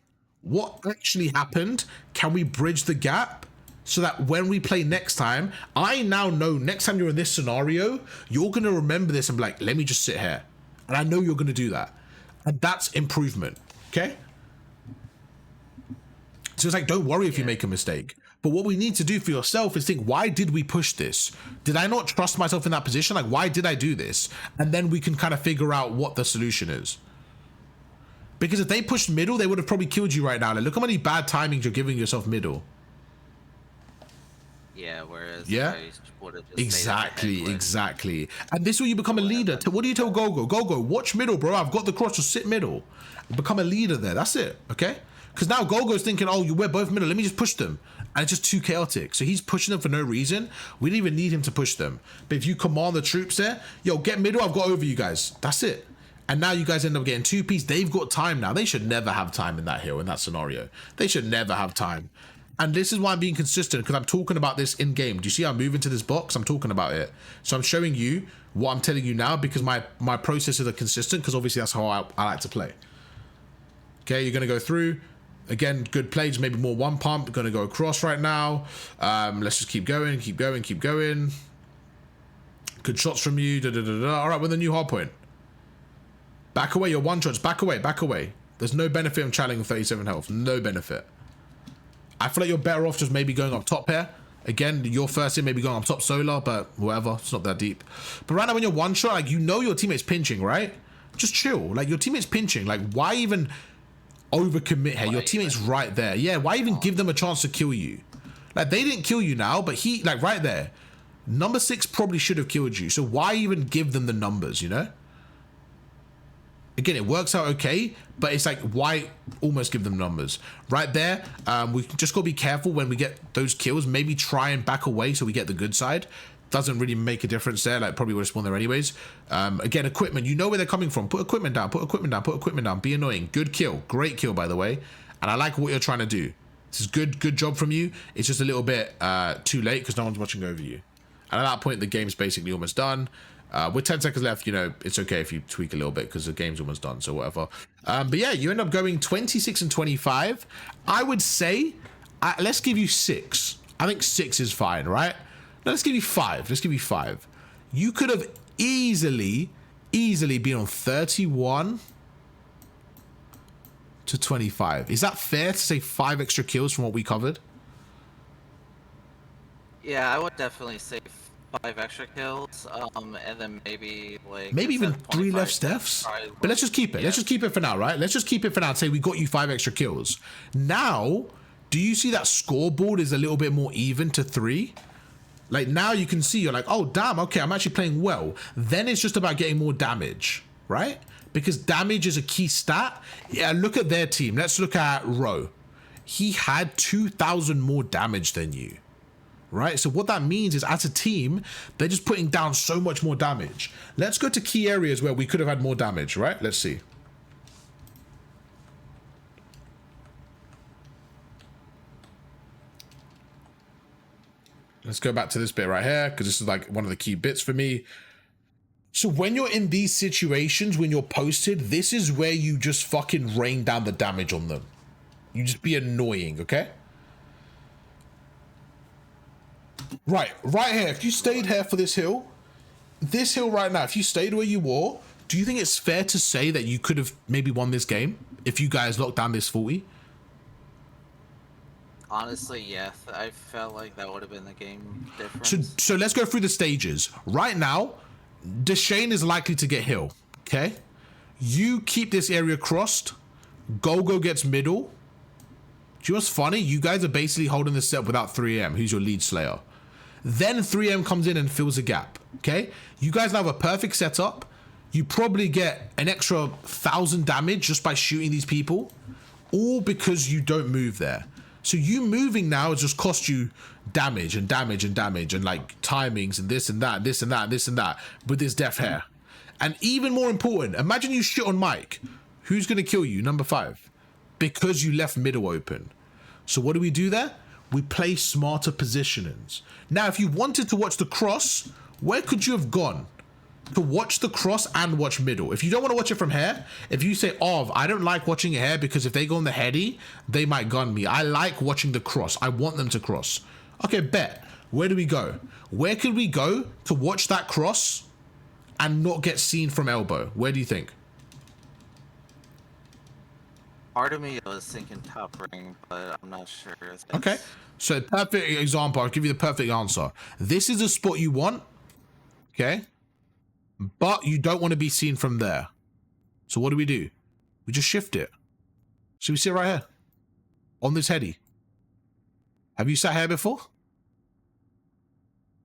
What actually happened? Can we bridge the gap so that when we play next time, I now know next time you're in this scenario, you're going to remember this and be like, let me just sit here. And I know you're going to do that. And that's improvement. Okay? So it's like, don't worry if you make a mistake. But what we need to do for yourself is think, why did we push this? Did I not trust myself in that position? Like, why did I do this? And then we can kind of figure out what the solution is. Because if they pushed middle, they would have probably killed you right now. Like, look how many bad timings you're giving yourself middle. Yeah, whereas Yeah, I would have just stayed at the head with- exactly. And this is where you become a leader. What do you tell Gogo? Gogo, watch middle, bro. I've got the cross, just sit middle. Become a leader there. That's it, okay? Because now Gogo's thinking, oh, we're both middle. Let me just push them. And it's just too chaotic. So he's pushing them for no reason. We didn't even need him to push them. But if you command the troops there, yo, get middle, I've got over you guys. That's it. And now you guys end up getting 2-piece. They've got time now. They should never have time in that hill, in that scenario. They should never have time. And this is why I'm being consistent, because I'm talking about this in game. Do you see how I'm moving to this box? I'm talking about it. So I'm showing you what I'm telling you now, because my processes are consistent, because obviously that's how I like to play. Okay, you're going to go through. Again, good plays, maybe more one pump. Going to go across right now. Let's just keep going, keep going, keep going. Good shots from you. All right, with a new hard point. Back away, your one shots. Back away, back away. There's no benefit in challenging 37 health. No benefit. I feel like you're better off just maybe going up top here. Again, you're first in, maybe going up top solar, but whatever. It's not that deep. But right now, when you're one shot, like, you know your teammate's pinching, right? Just chill. Like, your teammate's pinching. Like, why even overcommit here? Your teammate's right there. Yeah, why even give them a chance to kill you? Like, they didn't kill you now, but he, like, right there. Number 6 probably should have killed you. So why even give them the numbers, you know? Again, it works out okay, but it's like, why almost give them numbers? Right there, we just got to be careful when we get those kills. Maybe try and back away so we get the good side. Doesn't really make a difference there. Like, probably would have spawned there anyways. Again, equipment. You know where they're coming from. Put equipment down. Put equipment down. Put equipment down. Be annoying. Good kill. Great kill, by the way. And I like what you're trying to do. This is good job from you. It's just a little bit too late because no one's watching over you. And at that point, the game's basically almost done. With 10 seconds left, you know, it's okay if you tweak a little bit because the game's almost done, so whatever. But yeah, you end up going 26 and 25. I would say, let's give you 6. I think 6 is fine, right? No, let's give you 5. Let's give you 5. You could have easily been on 31 to 25. Is that fair to say 5 extra kills from what we covered? Yeah, I would definitely say 5 extra kills, and then maybe like even 3 left deaths. But let's just keep it. Yeah. Let's just keep it for now, right? Let's just keep it for now and say we got you 5 extra kills. Now, do you see that scoreboard is a little bit more even to 3? Like, now you can see, you're like, oh damn, okay, I'm actually playing well. Then it's just about getting more damage, right? Because damage is a key stat. Yeah, look at their team. Let's look at Ro. He had 2,000 more damage than you. Right, so what that means is, as a team, they're just putting down so much more damage. Let's go to key areas where we could have had more damage, right? Let's see. Let's go back to this bit right here, because this is like one of the key bits for me. So when you're in these situations, when you're posted, this is where you just fucking rain down the damage on them. You just be annoying, okay? Right here, if you stayed here for this hill right now, if you stayed where you were, do you think it's fair to say that you could have maybe won this game if you guys locked down this 40? Honestly, yes. I felt like that would have been the game difference. So let's go through the stages. Right now, Deshane is likely to get hill, okay? You keep this area crossed. Gogo gets middle. Do you know what's funny? You guys are basically holding this set without 3M, who's your lead slayer. Then 3M comes in and fills a gap, okay? You guys now have a perfect setup. You probably get an extra 1,000 damage just by shooting these people, all because you don't move there. So you moving now has just cost you damage and damage and damage and like timings and this and that, this and that, this and that with this death hair. And even more important, imagine you shit on Mike. Who's going to kill you? Number 5. Because you left middle open. So what do we do there? We play smarter positionings. Now, if you wanted to watch the cross, where could you have gone? To watch the cross and watch middle. If you don't want to watch it from here, if you say, oh, I don't like watching it here because if they go on the heady, they might gun me. I like watching the cross. I want them to cross. Okay, bet. Where do we go? Where could we go to watch that cross and not get seen from elbow? Where do you think? Part of me was thinking top ring, but I'm not sure. Okay, so perfect example. I'll give you the perfect answer. This is the spot you want, okay? But you don't want to be seen from there. So what do? We We just shift it. So we sit right here. On this heady. Have you sat here before?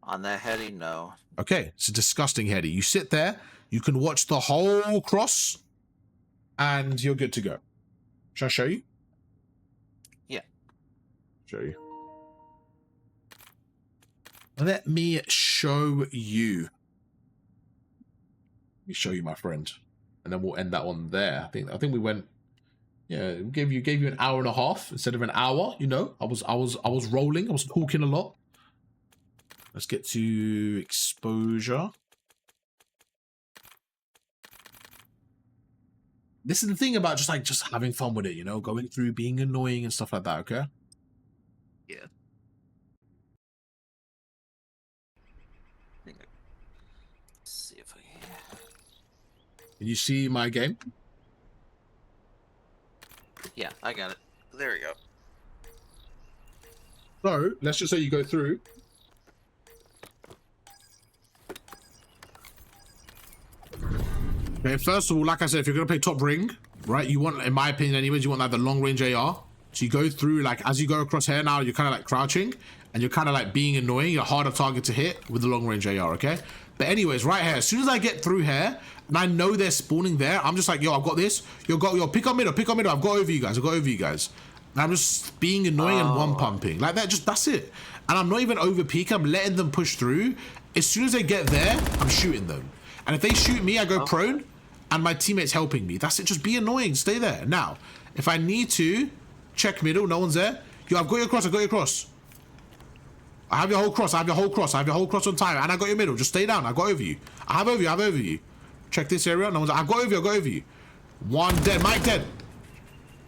On that heady, no. Okay, it's a disgusting heady. You sit there, you can watch the whole cross, and you're good to go. Shall I show you? Yeah. Show you. Let me show you. Let me show you, my friend. And then we'll end that one there. I think we went, yeah, gave you an hour and a half instead of an hour, you know. I was rolling, I was talking a lot. Let's get to exposure. This is the thing about just having fun with it, you know, going through, being annoying and stuff like that, okay? Yeah. See if I can. Can you see my game? Yeah, I got it. There we go. So, let's just say you go through. Okay, first of all, like I said, if you're going to play top ring, right, you want, in my opinion anyways, you want like the long range AR. So you go through, like, as you go across here now, you're kind of like crouching, and you're kind of like being annoying. You're a harder target to hit with the long range AR, okay? But anyways, right here, as soon as I get through here, and I know they're spawning there, I'm just like, yo, I've got this. Yo, pick up middle, pick up middle. I've got over you guys, And I'm just being annoying and one pumping. Like that, that's it. And I'm not even over peak, I'm letting them push through. As soon as they get there, I'm shooting them. And if they shoot me, I go prone, and my teammate's helping me. That's it, just be annoying, stay there. Now, if I need to, check middle, no one's there. Yo, I've got your cross, I have your whole cross, I have your whole cross on time, and I got your middle, just stay down, I got over you. I have over you. Check this area, no one's there. I've got over you. One dead, Mike dead.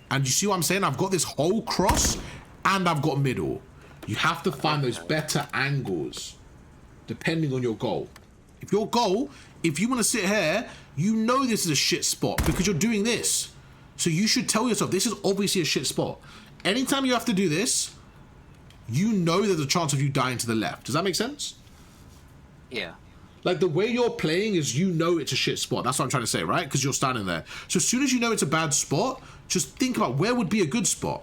And you see what I'm saying? I've got this whole cross, and I've got middle. You have to find those better angles, depending on your goal. If your goal, if you want to sit here, you know this is a shit spot because you're doing this. So you should tell yourself, this is obviously a shit spot. Anytime you have to do this, you know there's a chance of you dying to the left. Does that make sense? Yeah. Like the way you're playing is, you know it's a shit spot. That's what I'm trying to say, right? Because you're standing there. So as soon as you know it's a bad spot, just think about where would be a good spot.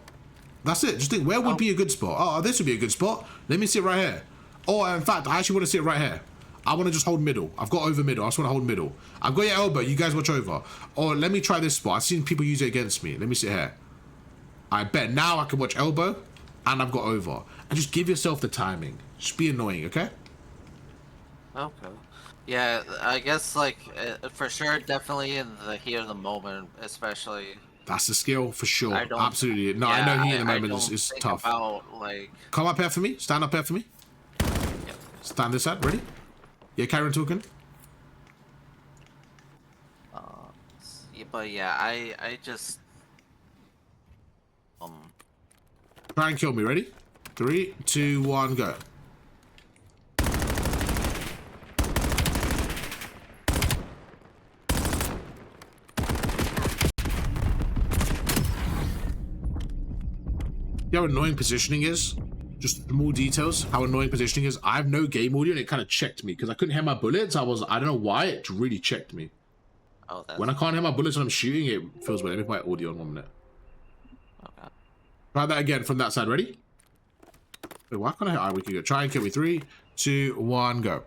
That's it. Just think, where would be a good spot? Oh, this would be a good spot. Let me sit right here. Oh, in fact, I actually want to sit right here. I want to just hold middle. I've got over middle. I just want to hold middle. I've got your elbow. You guys watch over. Or let me try this spot. I've seen people use it against me. Let me sit here. I bet now I can watch elbow and I've got over. And just give yourself the timing. Just be annoying, okay? Okay. Yeah, I guess, like, for sure, definitely in the heat of the moment, especially. That's the skill, for sure. Absolutely. No, yeah, I know heat in the moment is tough. About, like... Come up here for me. Stand up here for me. Yep. Stand this side. Ready? Yeah, Karen talking. Yeah, but yeah, I just... Try and kill me. Ready? 3, 2, 1, go. You know how annoying positioning is? Just small details, how annoying positioning is. I have no game audio and it kind of checked me because I couldn't hear my bullets. I don't know why, it really checked me. Oh, that's... When I can't hear my bullets when I'm shooting, it feels weird. Let me put my audio on 1 minute. Okay. Try that again from that side. Ready? Wait, why can't I hear? Alright, we can go. Try and kill me. 3, 2, 1, go.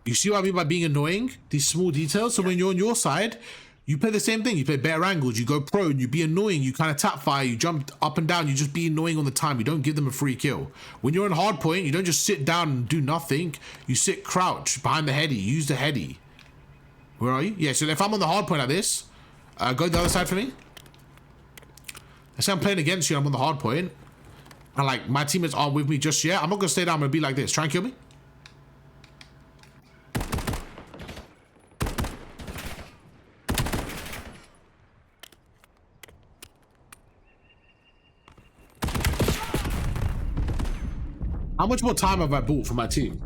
You see what I mean by being annoying? These small details. So when you're on your side, you play the same thing. You play better angles. You go prone. You be annoying. You kind of tap fire. You jump up and down. You just be annoying on the time. You don't give them a free kill. When you're on hard point, you don't just sit down and do nothing. You sit crouch behind the heady. Use the heady. Where are you? Yeah, so if I'm on the hard point like this, go to the other side for me. Let's say I'm playing against you. I'm on the hard point. And like my teammates aren't with me just yet. I'm not going to stay down. I'm going to be like this. Try and kill me. How much more time have I bought for my team?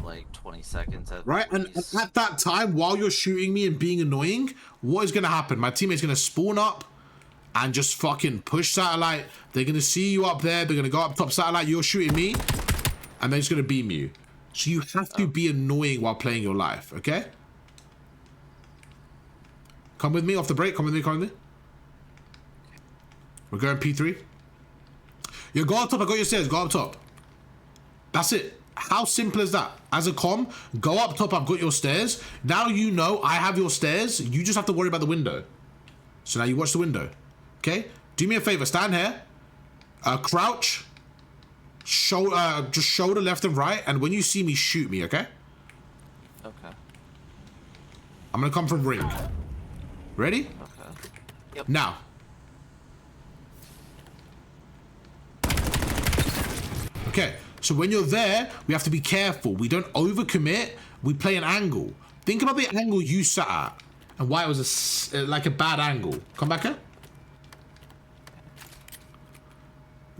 Like 20 seconds at right? And at that time, while you're shooting me and being annoying, what is going to happen? My teammate's going to spawn up and just fucking push satellite. They're gonna see you up there. They're gonna go up top satellite. You're shooting me, and they're just gonna beam you. So you have to be annoying while playing your life, okay? Come with me off the break. Come with me. Come with me. We're going P3. You go up top. I got your stairs. Go up top. That's it. How simple is that? As a com, go up top. I've got your stairs. Now you know I have your stairs. You just have to worry about the window. So now you watch the window. Okay? Do me a favor. Stand here. Crouch. Just shoulder left and right. And when you see me, shoot me, okay? Okay. I'm going to come from ring. Ready? Okay. Yep. Now. Okay. So when you're there, we have to be careful. We don't overcommit. We play an angle. Think about the angle you sat at and why it was like a bad angle. Come back here.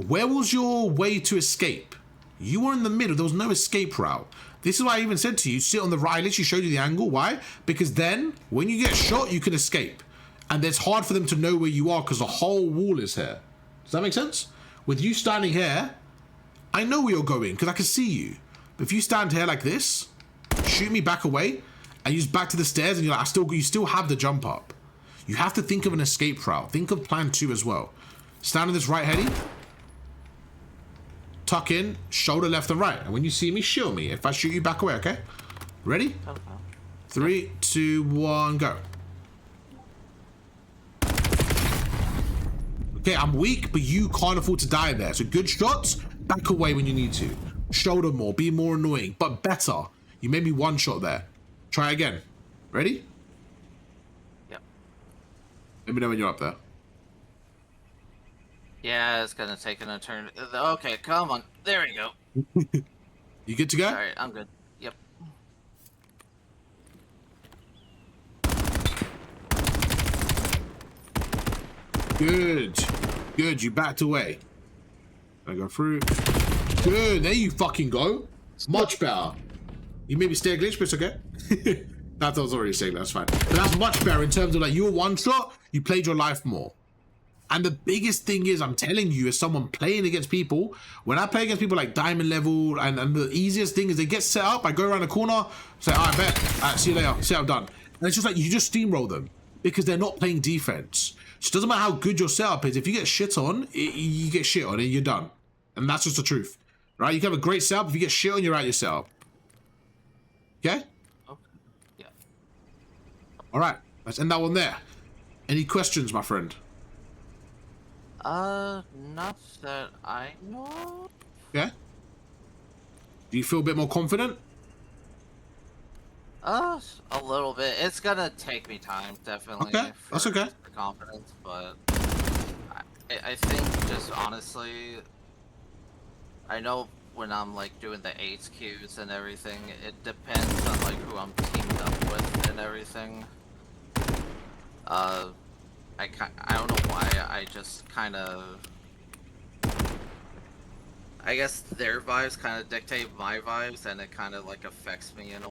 Where was your way to escape? You were in the middle. There was no escape route. This is why I even said to you, sit on the right. I literally showed you the angle. Why? Because then when you get shot, you can escape. And it's hard for them to know where you are because the whole wall is here. Does that make sense? With you standing here, I know where you're going because I can see you. But if you stand here like this, shoot me back away, and you just back to the stairs, and you're like, you still have the jump up. You have to think of an escape route. Think of plan 2 as well. Stand on this right heady. Tuck in, shoulder left and right. And when you see me, shield me. If I shoot you, back away, okay? Ready? Okay. 3, 2, 1, go. Okay, I'm weak, but you can't afford to die there. So good shots, back away when you need to. Shoulder more, be more annoying, but better. You made me one shot there. Try again. Ready? Yep. Let me know when you're up there. Yeah, it's gonna take an turn. Okay, come on. There we go. You good to go? Alright, I'm good. Yep. Good. Good, you backed away. I go through. Good, there you fucking go. Much better. You made me stay a glitch, but it's okay. That was already saying that's fine. But that's much better in terms of like you were one shot, you played your life more. And the biggest thing is, I'm telling you, as someone playing against people, when I play against people like diamond level, and the easiest thing is they get set up, I go around the corner, say, I bet, see you later, see how I'm done. And it's just like, you just steamroll them because they're not playing defense. So it doesn't matter how good your setup is, if you get shit on, you get shit on and you're done. And that's just the truth, right? You can have a great setup, if you get shit on, you're out your setup. Okay? Okay. Yeah. All right, let's end that one there. Any questions, my friend? Not that I know. Yeah? Do you feel a bit more confident? A little bit. It's gonna take me time, definitely. Okay, that's okay. The confidence, but I think just honestly, I know when I'm like doing the 8 queues and everything, it depends on like who I'm teamed up with and everything. I don't know why, I just kind of... I guess their vibes kind of dictate my vibes, and it kind of like affects me in a